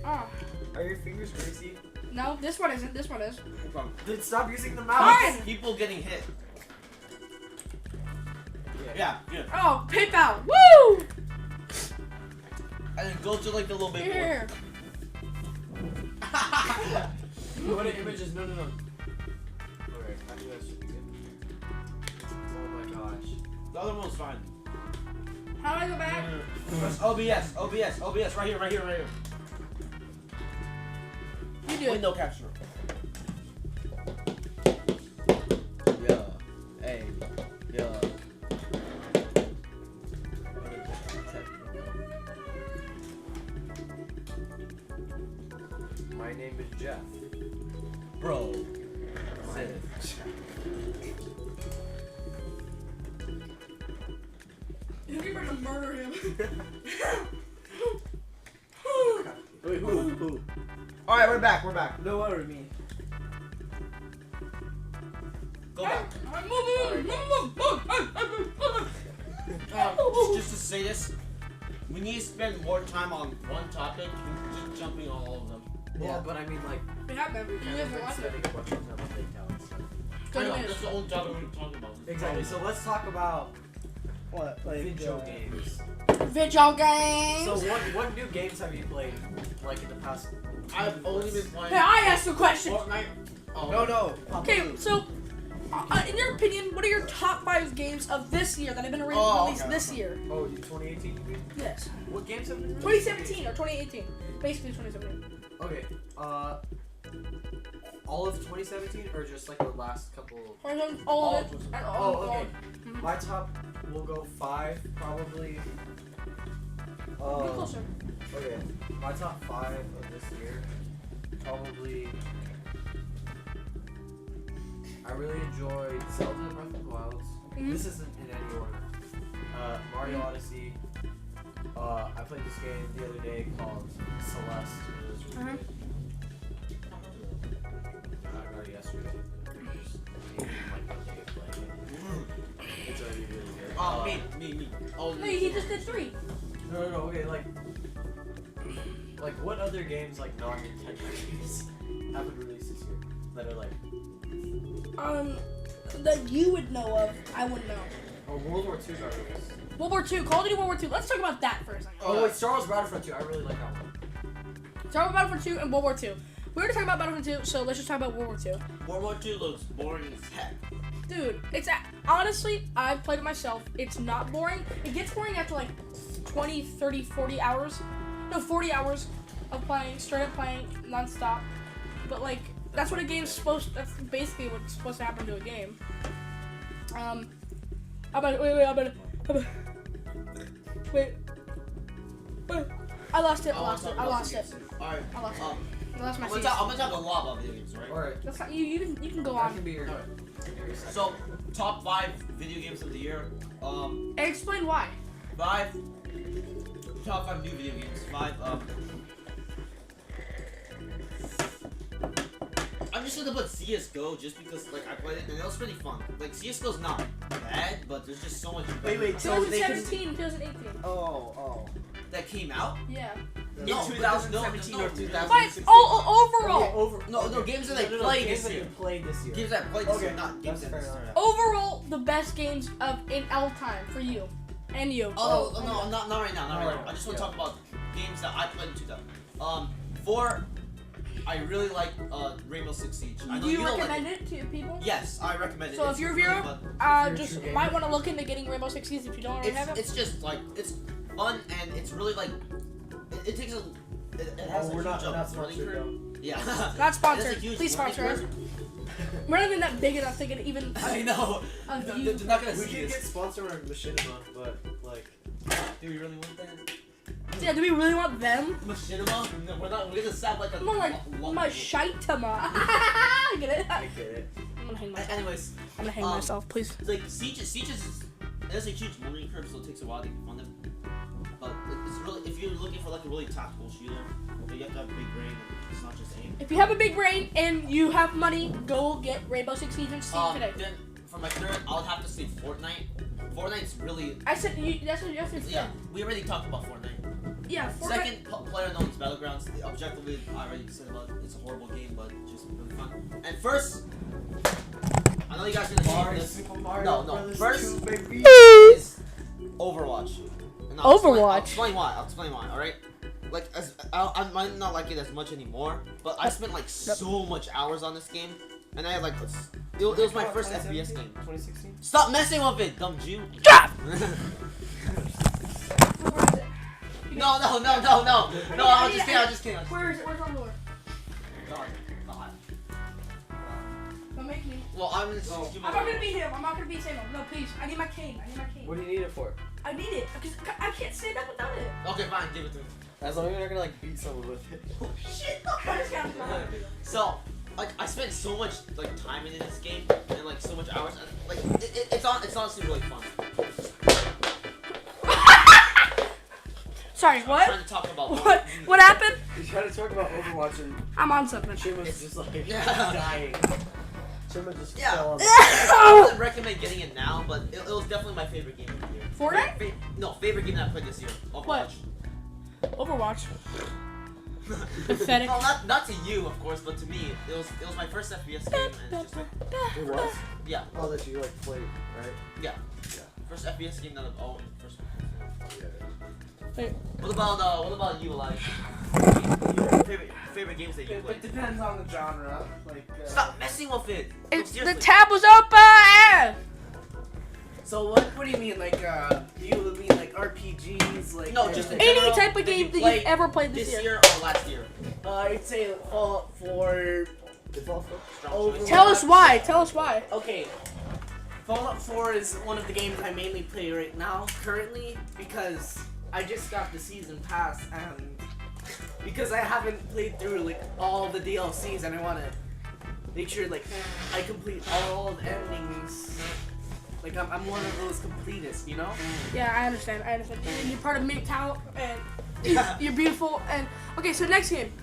S1: Oh.
S4: Are your fingers greasy?
S1: No, this one isn't. This one is.
S4: Then stop using the mouse.
S1: Fine.
S3: People getting hit. Yeah, good.
S1: Oh, PayPal. Woo!
S3: And then go to like the little big
S1: Here.
S4: Go to images. No. Okay, actually that should be good. Oh my gosh.
S3: The other one's fine.
S1: How do I go back?
S3: Press OBS, right here.
S1: You do it.
S3: Window capture. Hey, yeah.
S4: My name is Jeff.
S3: Bro.
S1: You're going to murder him.
S2: Wait, who?
S3: Alright, we're back.
S2: No, what do you mean?
S3: Go back. Just to say this, we need to spend more time on one topic than just jumping on all of them.
S4: Well, but I mean, like,
S1: We have them. You
S4: kind
S1: guys
S4: of
S1: are
S4: like
S1: watching.
S4: setting questions about MGTOW and stuff.
S3: I know, that's the only topic we're talking about.
S4: Exactly. So let's talk about
S2: What? Like
S4: video games.
S1: Video games.
S4: So what new games have you played, like in the past?
S3: I've only been playing
S1: Hey, I asked a question.
S3: Fortnite. Oh,
S2: No.
S1: Okay, so in your opinion, what are your top 5 games of this year that have been released
S3: okay.
S1: this year?
S4: Oh, 2018 you mean?
S1: Yes.
S4: What games have been released?
S1: 2017 or 2018. Basically 2017.
S4: Okay. All of 2017 or just like the last couple?
S1: All of it. And all
S4: Oh, okay.
S1: Mhm.
S4: My top will go 5 probably.
S1: Be closer.
S4: Okay. My top 5 of this year probably. I really enjoyed Zelda Breath of the Wild.
S1: Mhm.
S4: This isn't in any order. Mario Odyssey. I played this game the other day called Celeste. It was really good. I got it yesterday. Just like one day of playing it. It's already really good.
S3: Oh, me. Oh,
S1: No, he just did 3.
S4: No, okay, like what other games, like non-Nintendo games, have been released this year that are like?
S1: That you would know of, I wouldn't know.
S4: Oh, World War II got released.
S1: World War II, Call of Duty World War II. Let's talk about that for a second.
S4: Oh wait, Star Wars Battlefront 2. I really like that one.
S1: Talk about Battlefront 2 and World War II. We already talked about Battlefront 2, so let's just talk about World War II.
S3: World War II looks boring as heck.
S1: Dude, honestly, I've played it myself. It's not boring. It gets boring after like 20, 30, 40 hours. No, 40 hours of playing, straight up playing, non-stop. But like, that's what a game's that's basically what's supposed to happen to a game. Wait. I lost it.
S3: Alright.
S1: I lost it. I lost my
S3: I'm
S1: seat.
S3: gonna talk a lot about video games, right?
S4: Alright.
S1: That's not, you can go
S4: That
S1: on.
S4: can be your.
S3: So, top 5 video games of the year.
S1: And explain why.
S3: 5 top 5 new video games. 5 I'm just gonna put CS:GO just because like I played it and it was pretty fun. Like CS:GO's not bad, but there's just so much.
S2: Wait, so they can...
S1: 2017, 2018.
S2: Oh.
S3: That came out
S1: Yeah.
S3: in
S2: No,
S3: 2017
S2: no,
S3: or
S2: no.
S3: 2016.
S1: But overall,
S4: Over.
S3: No, games that they played
S4: games
S3: this
S4: that
S3: year.
S4: you played this year.
S3: Games that I played this
S4: Okay,
S3: year, not games
S4: that's
S3: that
S4: fair
S3: started
S4: enough.
S3: out.
S1: overall, the best games in all time for you and you.
S3: Oh no, not right now, not right now. I just want to
S4: Yeah.
S3: talk about games that I played in 2000. 4, I really like Rainbow Six Siege. I know
S1: Do you
S3: don't like
S1: recommend it to people?
S3: Yes, I recommend it.
S1: So
S3: It's
S1: if you're a
S3: really
S1: viewer,
S3: fun.
S1: just
S4: true gamer.
S1: might want to look into getting Rainbow Six Siege if you don't already have it.
S3: It's just like it's fun and it's really like it takes a it has a
S4: we're
S3: huge
S4: not
S3: learning
S4: sponsored
S3: curve.
S4: though.
S3: Yeah.
S1: Not
S3: It has a
S1: sponsored.
S3: huge
S1: Please
S3: learning
S1: sponsor us.
S3: curve.
S1: We're not even that big enough to get even.
S3: I know.
S1: A
S3: They're
S1: view.
S3: not gonna
S4: We
S3: see
S4: can get
S3: this.
S4: sponsored on Machinima, but like.
S3: Do we really want that?
S1: Yeah, do we really want them?
S3: Machinima? No, we're not. We're gonna sound like a.
S1: More like
S3: lo-
S1: my shitama. Get it?
S4: I get it.
S1: I'm gonna hang myself.
S3: Anyways,
S1: I'm gonna hang myself, please.
S3: like Siege is it has a huge learning curve, so it takes a while to get fun. But it's really if you're looking for like a really tactical shooter, you have to have a big brain. It's not just aim.
S1: If you have a big brain and you have money, go get Rainbow Six Siege and Steam today.
S3: Then for my third, I would have to say Fortnite. Fortnite's really
S1: I said that's what you said.
S3: yeah. We already talked about Fortnite.
S1: Yeah. Fortnite.
S3: Second, PlayerUnknown's Battlegrounds. Objectively, I already said about it. It's a horrible game, but just really fun. And first, I know you guys are gonna hate this.
S4: Super Mario
S3: No,
S4: Brothers
S3: first-
S4: 2, baby.
S3: Is Overwatch. And I'll
S1: Overwatch.
S3: explain why. All right. Like I might not like it as much anymore, but I spent like so much hours on this game, and I had like it was my first FPS game.
S4: 2016.
S3: Stop messing with it, dumb Jew.
S1: Stop!
S3: No. I'm just kidding.
S1: Where is it? Where's Overlord?
S3: God.
S1: Don't make me.
S3: Well, I'm just.
S1: I'm not gonna beat him. I'm not gonna beat Samuel. No, please. I need my cane.
S4: What do you need it for?
S1: I need it because I can't stand up without it.
S3: Okay, fine, give it to me.
S4: As long as you're not gonna like beat someone with it.
S1: Shit! I just got
S3: So, like, I spent so much like time into this game and like so much hours. And, like, it's honestly really fun.
S1: Sorry,
S3: I'm
S1: what?
S3: trying to talk about
S1: What happened?
S4: He's trying to talk about Overwatch and
S1: I'm on something.
S4: Chima's just like
S3: Yeah.
S4: dying. Chima just
S3: Yeah.
S4: fell on
S3: I wouldn't recommend getting it now, but it was definitely my favorite game of the year.
S1: Fortnite?
S3: No, favorite game that I played this year. Overwatch.
S1: Overwatch. Pathetic.
S3: No, not to you, of course, but to me, it was my first FPS game, and it's just like,
S4: It was?
S3: yeah,
S4: Oh, that you like played, right?
S3: yeah, first FPS game that I've owned. First.
S1: Wait.
S3: What about you, Elijah? Favorite games that you
S2: It
S3: played?
S2: depends on the genre. Like.
S3: Stop messing with it. No,
S1: It's, the
S3: seriously.
S1: tab was open!
S2: So what do you mean? Like do you mean like RPGs? Like
S3: No, just in
S1: Any
S3: general,
S1: type of
S3: that you
S1: game that
S3: played
S1: you've ever played
S3: this
S1: this
S3: year or last year.
S2: I'd say Fallout 4.
S3: Strong
S2: Over-
S3: choice.
S1: Tell us why. Tell us why.
S2: Okay. Fallout 4 is one of the games I mainly play right now, currently, because I just got the season pass and because I haven't played through like all the DLCs and I want to make sure like I complete all the endings Like I'm one of those completists, you know?
S1: Yeah, I understand. And you're part of MGTOW, and you're beautiful. And okay, so next game.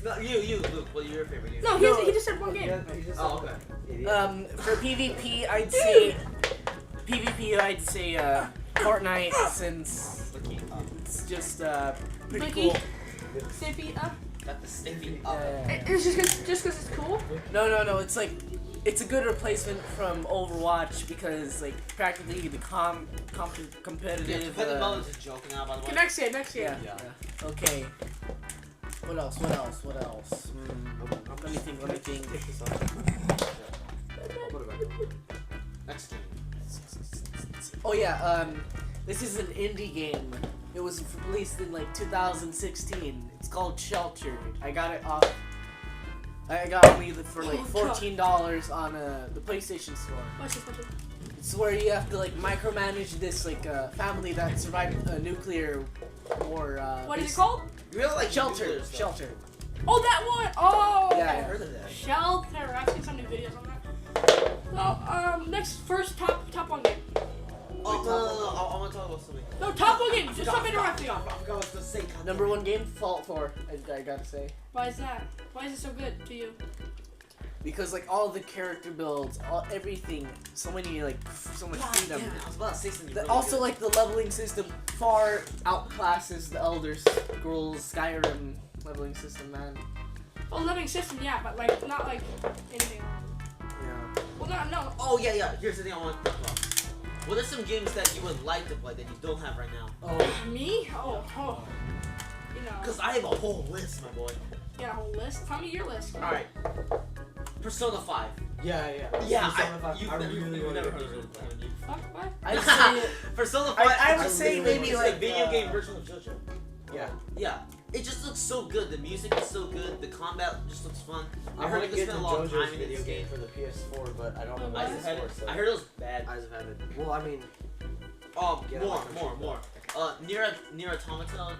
S3: No, you, Luke. What's your favorite game?
S1: No, he just said one game.
S3: Oh, okay.
S2: For PvP, I'd say Fortnite, since it's just pretty
S1: Blicky.
S2: cool.
S1: Snippy,
S3: Got the snippy.
S1: It's just because it's cool.
S2: No, it's like it's a good replacement from Overwatch because like practically the competitive.
S3: Yeah, competitive mode is a joke now, by the way.
S1: Okay, next game.
S2: Yeah. Okay. What else? Let me think.
S3: Next game.
S2: Oh yeah, this is an indie game. It was released in like 2016. It's called Sheltered. I got it for like $14 on the PlayStation Store.
S1: Watch this.
S2: It's where you have to like micromanage this like family that survived a nuclear war.
S1: What is it called?
S3: You really like
S2: Sheltered.
S3: nuclear stuff.
S2: Sheltered.
S1: Oh, that one. Oh.
S2: Yeah, I
S1: okay.
S2: heard of that.
S1: Shelter. I've seen some new videos on that. So, top one game.
S3: Oh, no. I want to talk about something.
S1: No, top one game. Just stop interrupting.
S3: I forgot what to say.
S2: Number one game, Fallout 4. I gotta say.
S1: Why is that? Why is it so good to you?
S2: Because like all the character builds, everything, so much freedom.
S3: Damn, I was about to say something.
S2: Also, like the leveling system far outclasses the Elder Scrolls Skyrim leveling system, man.
S1: Oh, living system, yeah, but like not like anything.
S2: Yeah.
S1: Well, no.
S3: Oh yeah. Here's the thing I want to talk about. What are some games that you would like to play that you don't have right now?
S2: Oh.
S1: Me? Oh. You know.
S3: Because I have a whole list, my boy.
S1: You got a whole list. Tell me your list.
S3: All right. Persona 5.
S4: Yeah.
S3: You've never heard of it.
S1: Fuck, what?
S2: I'd say
S3: Persona 5.
S2: I would say maybe
S3: it's
S2: like
S3: video game version of JoJo.
S4: Yeah.
S3: It just looks so good. The music is so good. The combat just looks fun.
S4: I
S3: heard
S4: want
S3: you
S4: to
S3: can
S4: get the
S3: spend a lot of
S4: JoJo's
S3: time in
S4: video
S3: this
S4: game
S3: game.
S4: for the PS4, but I don't know
S1: Eyes
S4: the
S1: of
S3: Heaven.
S4: PS4. So.
S3: I heard it was bad.
S4: Eyes of Heaven. Well, I mean, Yeah,
S3: More. Nier Automata.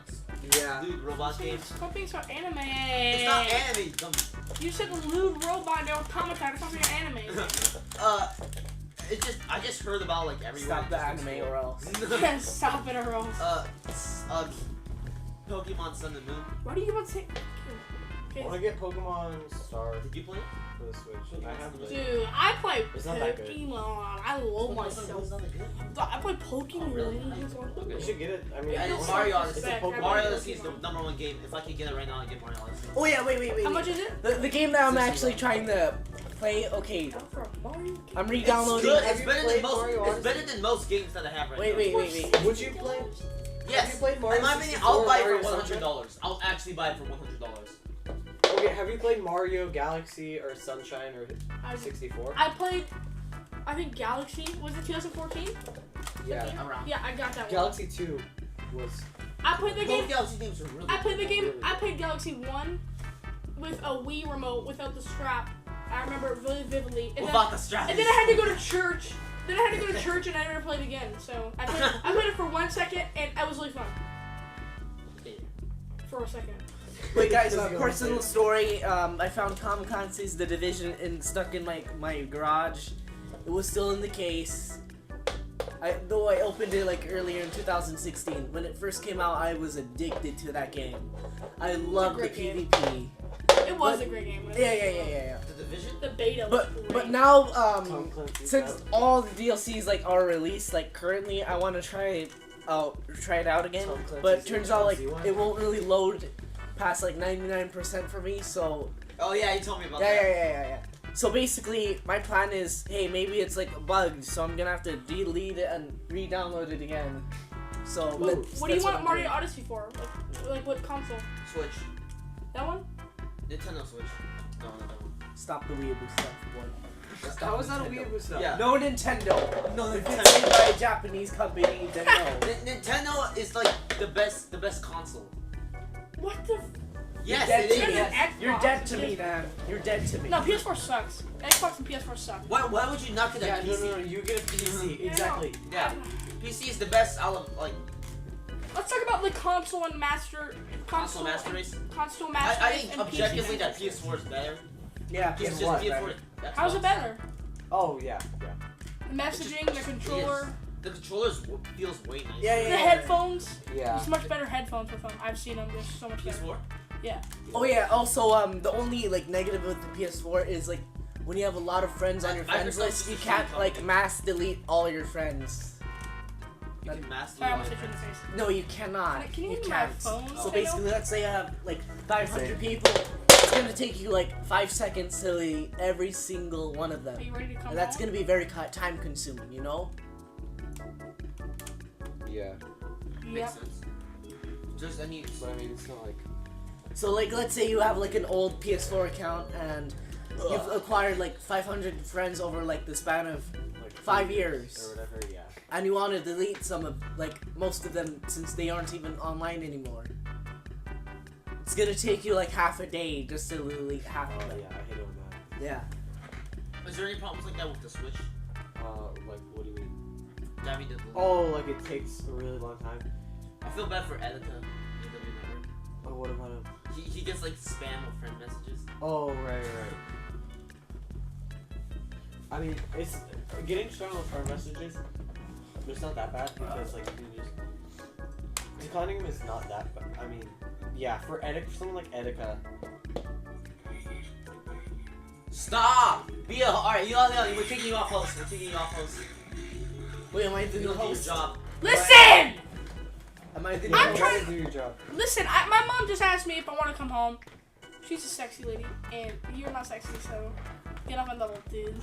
S4: yeah.
S3: Lewd robot game.
S1: Stop being so anime.
S3: It's not anime. Dumb.
S1: You said lewd robot, no automata. It's not being anime.
S3: I just heard about like everyone.
S2: stop the anime or else.
S1: Stop it, or else.
S3: Pokemon Sun and Moon.
S1: Why do you want to say?
S4: I want to get Pokemon Star
S3: Did you play it?
S4: for the Switch. I have it.
S1: Dude, I play
S4: It's not that good.
S1: Pokemon. I love myself. I play Pokemon.
S3: really?
S4: You should get it. I mean,
S1: Yeah,
S3: And
S1: it's
S3: Mario
S1: not
S3: Odyssey.
S1: respect.
S4: Pokemon.
S3: Mario
S1: Pokemon.
S3: Odyssey is the number one game. If I could get it right now, I'd get Mario Odyssey.
S2: Oh yeah, wait.
S1: How much is it?
S2: The game that I'm actually trying to play. Okay,
S1: For a Mario game?
S2: I'm
S3: It's
S2: re-downloading.
S3: good.
S4: Have
S3: It's
S4: you
S3: better than
S4: played
S3: most.
S4: Mario
S3: It's
S4: Odyssey?
S3: better than most games that I have right now.
S2: Wait.
S4: Would you play?
S3: Yes.
S4: Have you played Mario
S3: In my opinion,
S4: 64
S3: I'll buy it
S4: Mario
S3: for
S4: Sunshine?
S3: $100. I'll actually buy it for $100.
S4: Okay, have you played Mario Galaxy or Sunshine or
S1: I
S4: 64?
S1: played. I think Galaxy was it 2014?
S4: Yeah.
S3: Around.
S1: Yeah, I got that one.
S4: Galaxy 2 was.
S1: I played the game.
S3: Both Galaxy games are really
S1: I played the game.
S4: Really?
S1: I played Galaxy 1 with a Wii remote without the strap. I remember it really vividly. And
S3: Without the strap.
S1: then I had to go to church. And I never played again. So I played it for 1 second and it was really fun. For a second.
S2: Wait, guys, personal story. I found Kamikaze's The Division stuck in my garage. It was still in the case. Though I opened it like earlier in 2016. When it first came out, I was addicted to that game. I loved the
S1: great game.
S2: PvP.
S1: It was a great game.
S2: Yeah.
S3: The Division?
S1: The beta was
S2: But
S1: great.
S2: now,
S4: Tom Clancy's
S2: since
S4: out.
S2: all the DLCs like are released, like currently, I want to try it out again.
S4: Tom Clancy's
S2: But it turns out like
S4: DLC one?
S2: it won't really load past like 99% for me. So
S3: Oh yeah, you told me about that.
S2: yeah. So basically, my plan is, hey, maybe it's like bugged, so I'm gonna have to delete it and re-download it again. So
S1: What do you want Mario Odyssey for? Like what console?
S3: Switch.
S1: That one?
S3: Nintendo Switch. No, not that one.
S2: Stop the weeaboo stuff, boy.
S4: How is that a weird stuff?
S3: Yeah.
S2: No Nintendo.
S3: No,
S2: If it's made by a Japanese company, then no.
S3: Nintendo is like the best console.
S1: What the?
S3: Yes,
S2: You're dead
S3: it
S2: to
S3: is.
S2: me.
S1: Xbox.
S2: You're dead to me, man. You're dead to me.
S1: No, PS4 sucks. Xbox and PS4 suck.
S3: Why would you not get
S4: Yeah,
S3: that PC?
S4: no, you get a PC.
S1: Yeah,
S4: Exactly.
S3: Yeah. PC is the best out of like
S1: Let's talk about the console and master.
S3: console master race.
S1: Console master
S3: I
S1: race
S3: think
S1: and
S3: objectively
S1: PC.
S3: that PS4 is better.
S2: Yeah,
S3: Just
S2: PS4.
S4: what,
S3: PS4.
S1: How's it better?
S4: Oh yeah.
S1: messaging, the controller,
S3: The controllers feels way nicer.
S2: Yeah,
S1: the headphones.
S4: Yeah.
S1: It's much better headphones with them. I've seen them. They're so much better.
S3: PS4?
S1: Yeah.
S2: Oh yeah. Also, the only like negative with the PS4 is like when you have a lot of friends on your friends
S3: Microsoft
S2: list, you
S3: is
S2: can't
S3: really
S2: like mass delete all your friends.
S3: You can master
S1: Sorry, I
S3: all
S1: almost
S3: your
S1: hit you in the
S3: friends.
S1: face.
S2: No, you cannot.
S1: Can you
S2: you
S1: give me my
S2: can't.
S1: phone?
S2: So
S1: Okay,
S2: basically, let's say I have like 500 people. It's gonna take you like 5 seconds to delete every single one of them.
S1: Are you ready to come
S2: And that's
S1: home?
S2: gonna be very time consuming, you know?
S4: Yeah.
S3: Makes
S1: Yep.
S3: sense. Just, I mean,
S4: But I mean, it's not like.
S2: So like, let's say you have like an old PS4 account and you've acquired like 500 friends over like the span of
S4: Like
S2: 5 years.
S4: Or whatever, yeah.
S2: And you want to delete some of, like, most of them since they aren't even online anymore. It's gonna take you like half a day just to delete half
S4: Oh
S2: of them.
S4: yeah, I hate it when that.
S2: Yeah.
S3: is there any problems like that with the Switch?
S4: Like, what do you mean?
S3: Having to
S4: Oh, like it takes a really long time.
S3: I feel bad for Edita.
S4: Oh, what about him?
S3: He gets like spam of friend messages.
S4: Oh, right. I mean, it's getting started with friend messages. It's not that bad because like you just declining them is not that bad. I mean, yeah, for someone like Etika.
S3: Stop! Alright, we're taking you off host. We're taking you off host.
S2: Wait, am I the
S3: You
S2: new
S3: don't do your
S2: host?
S3: job.
S1: Listen!
S2: Am I the
S4: Yeah,
S2: new
S1: I'm
S2: host?
S1: trying-
S4: to do your job.
S1: Listen, my mom just asked me if I want to come home. She's a sexy lady, and you're not sexy, so get off my level, dude.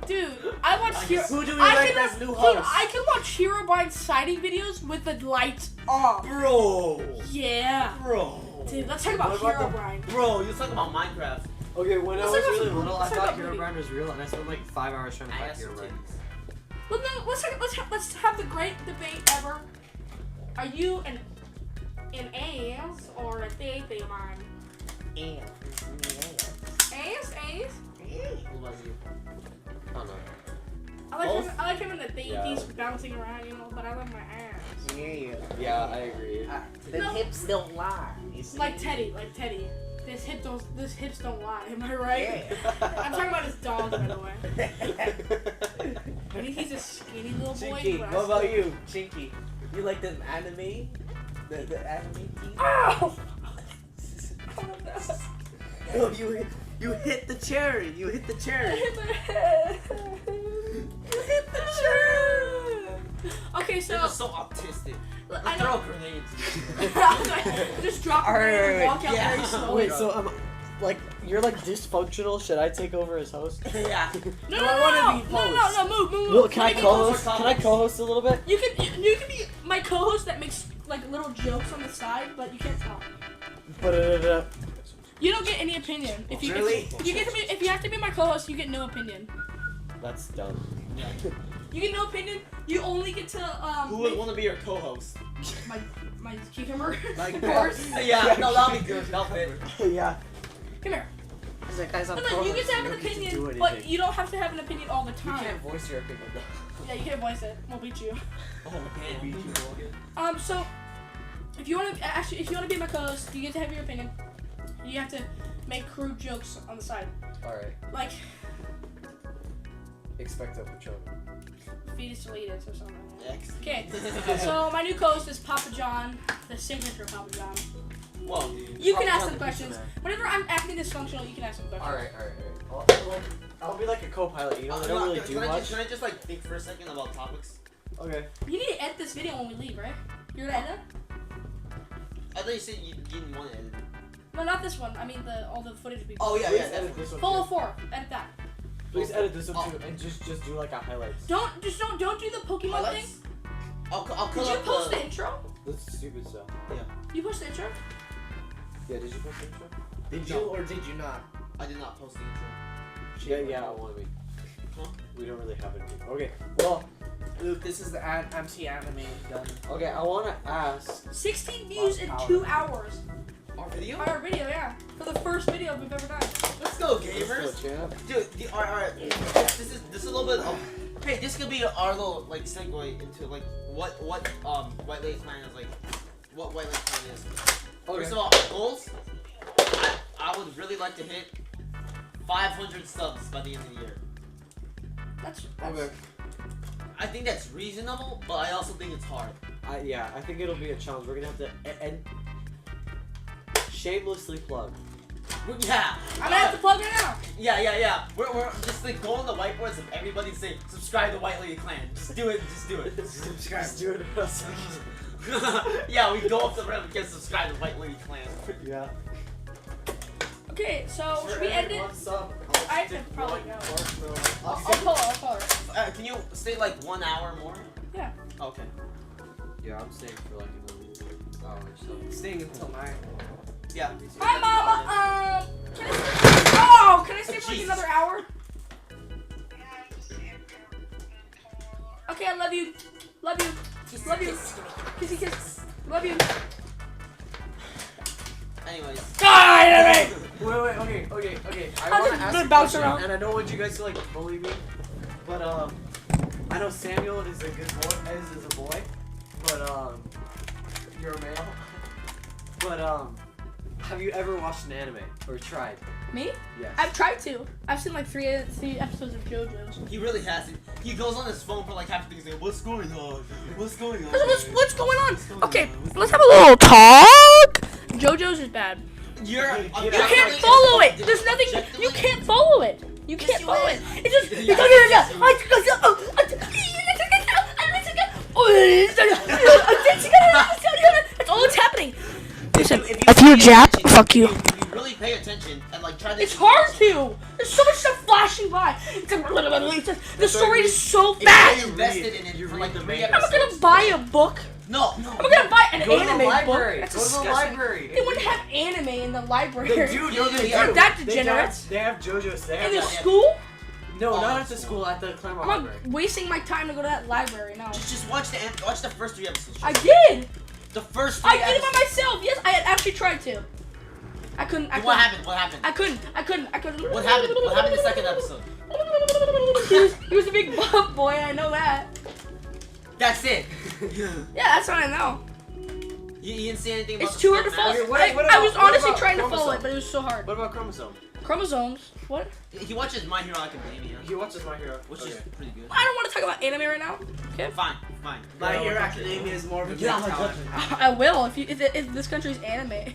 S1: Dude, I watch Hero.
S2: Who do we
S1: I
S2: like
S1: can-
S2: as new
S1: Dude,
S2: host?
S1: I can watch Hero Brian's sighting videos with the lights off.
S3: Bro!
S1: Yeah.
S3: Bro!
S1: Dude, let's talk about
S4: What about
S1: Hero
S4: the-
S1: Brian.
S3: Bro, you're talking about Minecraft.
S4: Okay, when I
S1: Let's
S4: was
S1: talk about
S4: really
S1: some-
S4: little, I
S1: let's talk
S4: thought
S1: about
S4: Hero
S1: movie.
S4: Brand was real, and I spent like 5 hours trying to find
S3: Ass
S4: Hero
S3: and
S4: Brand.
S3: titties.
S1: Let's have the great debate ever. Are you an ass or a dating man? Ass?
S3: What about you?
S4: Oh no.
S1: I like him in the thing.
S4: Yeah.
S1: He's bouncing around, you know, but I like my ass.
S4: Yeah, I agree.
S2: The
S1: No.
S2: hips don't lie. you see.
S1: Like Teddy. His hips don't lie. Am I right? I'm talking about his dog, by the way. I mean, he's a skinny little boy.
S2: Chinky,
S1: but I
S2: what about
S1: still-
S2: you, Chinky? You like the anime? The anime team?
S1: Ow!
S2: No, you hit the chair. You hit the chair.
S1: I hit my head.
S2: You hit the chair.
S1: Okay,
S3: You're
S1: so
S3: just so autistic.
S1: I
S3: Throw
S1: know.
S3: grenades.
S1: Just drop
S4: Alright,
S1: it and
S4: wait,
S1: walk out
S3: yeah.
S1: very slowly.
S4: Wait, so like you're like dysfunctional. Should I take over as host?
S3: Yeah.
S1: No,
S2: No,
S1: no,
S2: I
S1: no,
S2: wanna be
S1: no, move.
S4: Well, can I
S1: Let me
S4: co-host?
S3: co-host.
S4: Can I co-host a little bit?
S1: You can be my co-host that makes like little jokes on the side, but you can't talk.
S4: But
S1: You don't get any opinion. If you
S2: Really?
S1: if you get to be, if you have to be my co-host, you get no opinion.
S4: that's dumb.
S1: You get no opinion. You only get to
S3: Who would want to be your co-host?
S1: my cucumber.
S2: Like
S1: of course.
S3: Yeah, no, that'll be good. That'll fit.
S4: Yeah.
S1: Come here.
S2: He's like, guys, I'm
S1: No, no, you get to have an
S2: don't get to do
S1: opinion,
S2: anything.
S1: but you don't have to have an opinion all the
S2: You
S1: time.
S2: can't voice your opinion though.
S1: Yeah, you can't voice it. We'll beat you.
S3: Oh, man.
S1: So if you want to be my co-host, you get to have your opinion. You have to make crude jokes on the side,
S4: All right.
S1: like
S4: Expecto Patronum.
S1: fetus deletus or something.
S3: X.
S1: Okay, so my new co-host is Papa John, the signature Papa John.
S3: Whoa.
S1: You can
S4: Papa
S1: ask
S4: John,
S1: some
S4: the
S1: questions.
S4: pizza man.
S1: Whenever I'm acting dysfunctional, you can ask some questions.
S4: All right. I'll be like a co-pilot. You know, they don't really do much.
S3: Can I just like think for a second about topics?
S4: Okay.
S1: You need to edit this video when we leave, right? You're gonna edit?
S3: I thought you said you didn't want to edit it.
S1: No, not this one. I mean all the footage we.
S3: Oh yeah,
S4: Please
S3: yeah.
S4: edit this one.
S1: Full
S4: too.
S1: of 4. Edit that.
S4: Please edit this one
S3: Oh.
S4: too, and just do like a highlights.
S1: Don't do the Pokemon thing.
S3: Highlights? I'll
S1: Did
S3: cut
S1: you
S3: up
S1: post
S3: the.
S1: the intro?
S4: That's stupid stuff.
S1: You post the intro?
S4: Yeah. Did you post the intro?
S2: Did you
S3: No.
S2: or did you not?
S3: I did not post the intro.
S4: Yeah. I want to be.
S3: Huh?
S4: We don't really have anything. Okay. Well.
S2: Luke, this is the anti-anime done.
S4: Okay. I want to ask.
S1: 16 views in
S4: Power.
S1: 2 hours.
S3: Our video?
S1: On our video, yeah. For the first video we've ever done.
S3: Let's go,
S4: Let's
S3: gamers.
S4: go, champ.
S3: Dude, alright. This is a little bit of. Hey, this could be our little like segue into like what White Lake Clan is like. What White Lake Clan is.
S4: Okay.
S3: First of all, goals. I would really like to hit 500 subs by the end of the year.
S1: That's
S4: Okay.
S3: I think that's reasonable, but I also think it's hard.
S4: Yeah, I think it'll be a challenge. We're gonna have to and shamelessly plug.
S3: Yeah.
S1: I'm gonna have to plug it now.
S3: Yeah. We're just like go on the whiteboards and everybody say subscribe to White Lady Clan. Just do it. Subscribe.
S4: Just do it.
S3: Yeah, we go up the room and get subscribe to White Lady Clan.
S4: Yeah.
S1: Okay, so should we end it? I can probably go. I'll call her.
S3: Can you stay like 1 hour more?
S1: Yeah.
S3: Okay.
S4: Yeah, I'm staying for like another hour. So.
S2: Staying until 9.
S3: Yeah.
S1: Hi, Mama. Can I stay for like
S3: Jesus.
S1: another hour? Okay, I love you. Love you. Love you. Kissy kiss. Love you.
S3: Anyways.
S1: Die!
S4: Wait, okay. I
S1: I'm
S4: want to
S1: just
S4: ask
S1: gonna
S4: a
S1: bounce
S4: question,
S1: around.
S4: and I don't want you guys to like bully me, but I know Samuel is a good boy, is a boy, but you're a male. But have you ever watched an anime or tried?
S1: Me?
S4: Yes.
S1: I've tried to. I've seen like three episodes of JoJo's.
S3: He really hasn't. He goes on his phone for like half the thing saying, "What's going on? What's going on?"
S1: What's going on? Okay, let's have a little talk. JoJo's is bad.
S3: You
S1: You can't follow it. There's nothing. You can't follow it. You can't follow it. It's just. That's all that's happening. Listen, if you're Jap, fuck you.
S3: If you really pay attention and like try to.
S1: It's hard to. There's so much stuff flashing by. The story is so
S3: If you're
S1: fast.
S3: invested in it for like 3
S1: I'm not
S3: episodes.
S1: gonna buy a book.
S3: No.
S1: I'm not gonna buy an
S4: Go to the
S1: anime
S4: library.
S1: book. That's
S4: Go to the
S1: disgusting.
S4: library.
S1: They wouldn't have anime in the library.
S4: They do. No, they
S1: They're
S4: do.
S1: that
S4: They
S1: degenerates.
S4: They have JoJo's. They have
S1: In the
S4: that.
S1: school?
S4: No,
S3: Oh,
S4: not at the school. At the Claremont
S1: I'm
S4: Library.
S1: not wasting my time to go to that library now.
S3: Just watch the first 3 episodes.
S1: I did.
S3: The first 3
S1: I did it by
S3: episodes.
S1: myself. Yes, I had actually tried to. I couldn't.
S3: What happened? What happened?
S1: I couldn't.
S3: What happened? What happened in the second episode?
S1: He was a big buff boy. I know that.
S3: That's it.
S1: Yeah, that's what I know.
S3: You didn't see anything about
S1: It's too hard to follow.
S4: Okay, what
S1: I was
S4: about-
S1: honestly
S4: what about
S1: trying to follow
S4: chromosome?
S1: it, but it was so hard.
S4: What about Chromosome?
S1: Chromosomes. What?
S3: He watches My Hero Academia,
S4: He watches My Hero.
S3: which is pretty good.
S1: I don't want to talk about anime right now. Okay.
S3: Fine.
S2: My Hero Academia is more of a good
S3: Yeah,
S2: time.
S1: I will if this country's anime.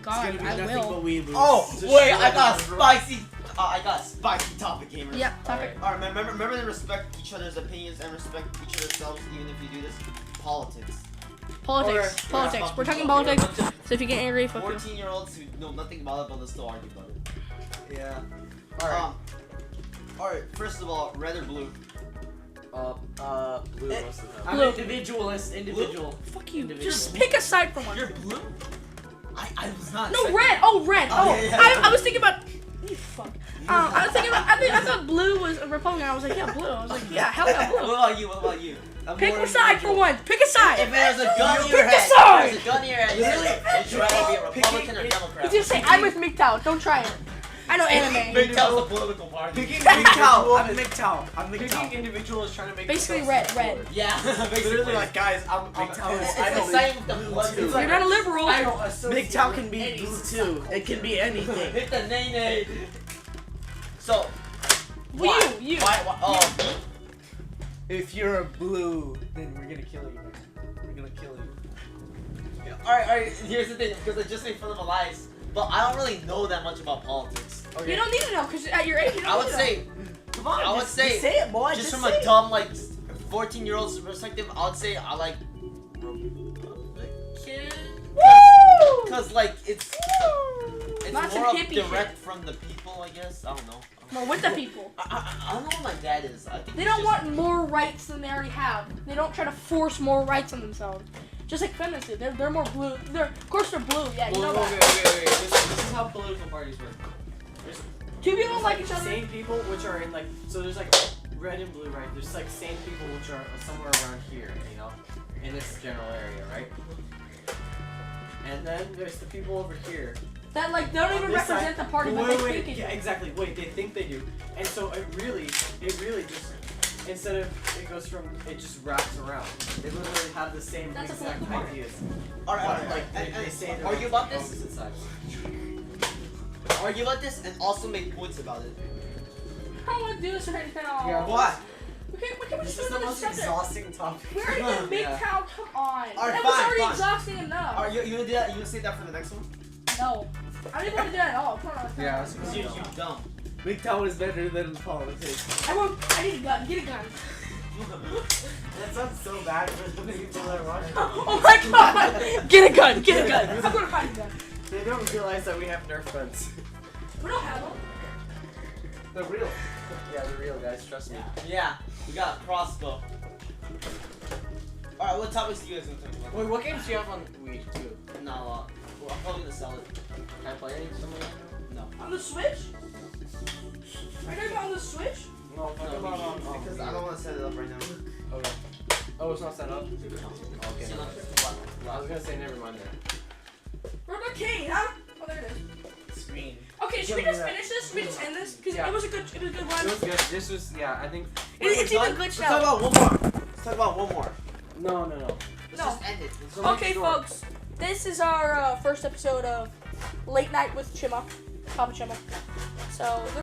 S1: God,
S2: It's gonna be
S1: I
S2: nothing
S1: will.
S2: but weeaboos.
S3: Oh
S2: Just
S3: wait,
S2: shut
S3: I
S2: up.
S3: got spicy. I got spicy topic, gamers.
S1: Yeah, topic.
S3: Alright, remember to respect each other's opinions and respect each other's selves, even if you do this. Politics.
S1: Politics.
S3: Or-
S1: Politics.
S3: or-
S1: We're talking
S3: or-
S1: politics.
S3: or-
S1: So if you get angry, fuck you.
S3: 14-year-olds who know nothing about it, but they'll still argue about it.
S4: Yeah.
S3: Alright, first of all, red or blue?
S4: Blue most of the time.
S2: I'm
S1: Blue.
S2: an individualist. Individual.
S1: Fuck you.
S2: Individual.
S1: Just pick a side for one.
S3: You're blue? I was not.
S1: No,
S3: second.
S1: red. Oh, red.
S3: Oh,
S1: Oh,
S3: yeah.
S1: I was thinking about. You fuck. I was thinking about. I thought blue was a Republican. I was like, yeah, blue. I was like, yeah, hell yeah,
S3: What
S1: blue.
S3: about you? What about you?
S2: I'm
S1: Pick
S2: more
S1: a side for
S2: individual.
S1: one. Pick a side.
S3: If there's a gun in
S1: Pick
S3: your
S1: a
S3: head,
S1: side.
S3: if there's a gun in your head, would you rather be a Republican or Democrat?
S1: You just say I'm with MGTOW. Don't try it. I know anime.
S3: MGTOW's the political party.
S4: Picking
S2: MGTOW. I'm
S4: individual.
S2: MGTOW. I'm
S4: Picking
S2: MGTOW.
S4: individual is trying to make
S1: Basically
S4: yourself
S1: red.
S4: support.
S3: Yeah, basically.
S4: Literally, like, guys, I'm
S2: MGTOW is-
S3: It's
S4: I
S3: the
S4: don't
S3: same with the blood.
S2: It's
S3: It's
S2: like-
S1: You're not a liberal.
S4: I don't associate
S2: MGTOW can
S4: with
S2: be
S4: any
S2: blue too. It can be anything.
S3: Hit the nay. So.
S1: Well,
S3: why?
S1: you.
S3: Why? Oh.
S2: If you're a blue, then we're gonna kill you. We're gonna kill you.
S3: Alright. Here's the thing, because I just made fun of Elias, but I don't really know that much about politics.
S1: You don't need to know because at your age, you don't
S3: I would
S1: need to
S3: say,
S2: Come on.
S3: I would
S2: just
S3: say-
S2: say it, boy.
S3: just
S2: Just
S3: from
S2: say
S3: a
S2: it.
S3: dumb, like, 14-year-old's perspective, I would say I like Republican.
S1: Woo!
S3: Because, like, it's
S1: Not some
S3: more of
S1: hippie
S3: direct from the people, I guess. I don't know.
S1: No, with the people.
S3: I don't know what my dad is. I think
S1: They
S3: he's
S1: don't
S3: just-
S1: want more rights than they already have. They don't try to force more rights on themselves. Just like feminists do. They're more blue. Of course they're blue. Yeah, you know that.
S4: Okay. This is how political parties work. There's
S1: Two people don't like each other.
S4: same people which are in like so there's like red and blue, right? There's like same people which are somewhere around here, you know, in this general area, right? And then there's the people over here.
S1: That like they don't
S4: On
S1: even
S4: this
S1: represent
S4: side-
S1: the party, but
S4: wait,
S1: they
S4: wait,
S1: think it.
S4: yeah, exactly. Wait, they think they do, and so it really just instead of it goes from it just wraps around. They literally have the same
S1: That's a
S4: exact
S1: political party.
S4: ideas.
S3: Alright,
S4: Like
S3: and
S4: they say they're
S3: argue
S4: on
S3: about this?
S4: opposite sides.
S3: Argue about this and also make points about it.
S1: don't want to do this right now.
S4: Yeah.
S3: What?
S1: We can't
S4: This
S1: just
S4: is
S1: do
S4: the
S1: another
S4: most
S1: subject.
S4: exhausting topic.
S1: We're in the big
S4: Yeah.
S1: cow. Come on.
S3: Alright,
S1: That was
S3: fine,
S1: already
S3: fine.
S1: exhausting enough.
S3: Are you gonna do that? You gonna save that for the next one?
S1: No. I don't even want to do that at all. Come on.
S4: Yeah,
S1: let's
S4: that's
S1: go.
S3: You dumb.
S2: MGTOW is better than politics.
S1: I need a gun. Get a gun.
S4: That sounds so bad for the people that are watching.
S1: Oh my god! Get a gun. Get a gun. I'm gonna find a gun.
S4: They don't realize that we have Nerf guns.
S1: We don't have them.
S2: The real.
S4: Yeah, they're real, guys. Trust me.
S3: Yeah, we got a crossbow. Alright, what topics do you guys want to talk about?
S4: Wait, what games do you have on Wii too?
S3: Not a lot. Well, I'm probably gonna sell it.
S4: Can I play any? Something like that?
S3: No.
S1: On the Switch? Are you talking about on the Switch?
S4: No, I'm talking about on
S3: Because I don't want to set it up right now.
S4: Okay. Oh, it's not set up? Okay.
S3: See, look,
S4: I was gonna say never mind that.
S1: Where's my cane, huh? Oh, there it is.
S2: Screen.
S1: Okay, should we just finish this? Should we just end this? Because
S4: Yeah.
S1: it was a good one.
S4: It was good. This was, yeah, I think.
S1: It's
S3: We're
S1: even
S3: done?
S1: glitched
S3: Let's talk
S1: out.
S3: about one more. Let's talk about one more.
S4: No.
S3: Let's
S1: No.
S3: just end it. Let's
S4: So-
S1: Okay,
S4: Sure.
S1: folks. This is our first episode of Late Night with Chima. Papa Chima. So,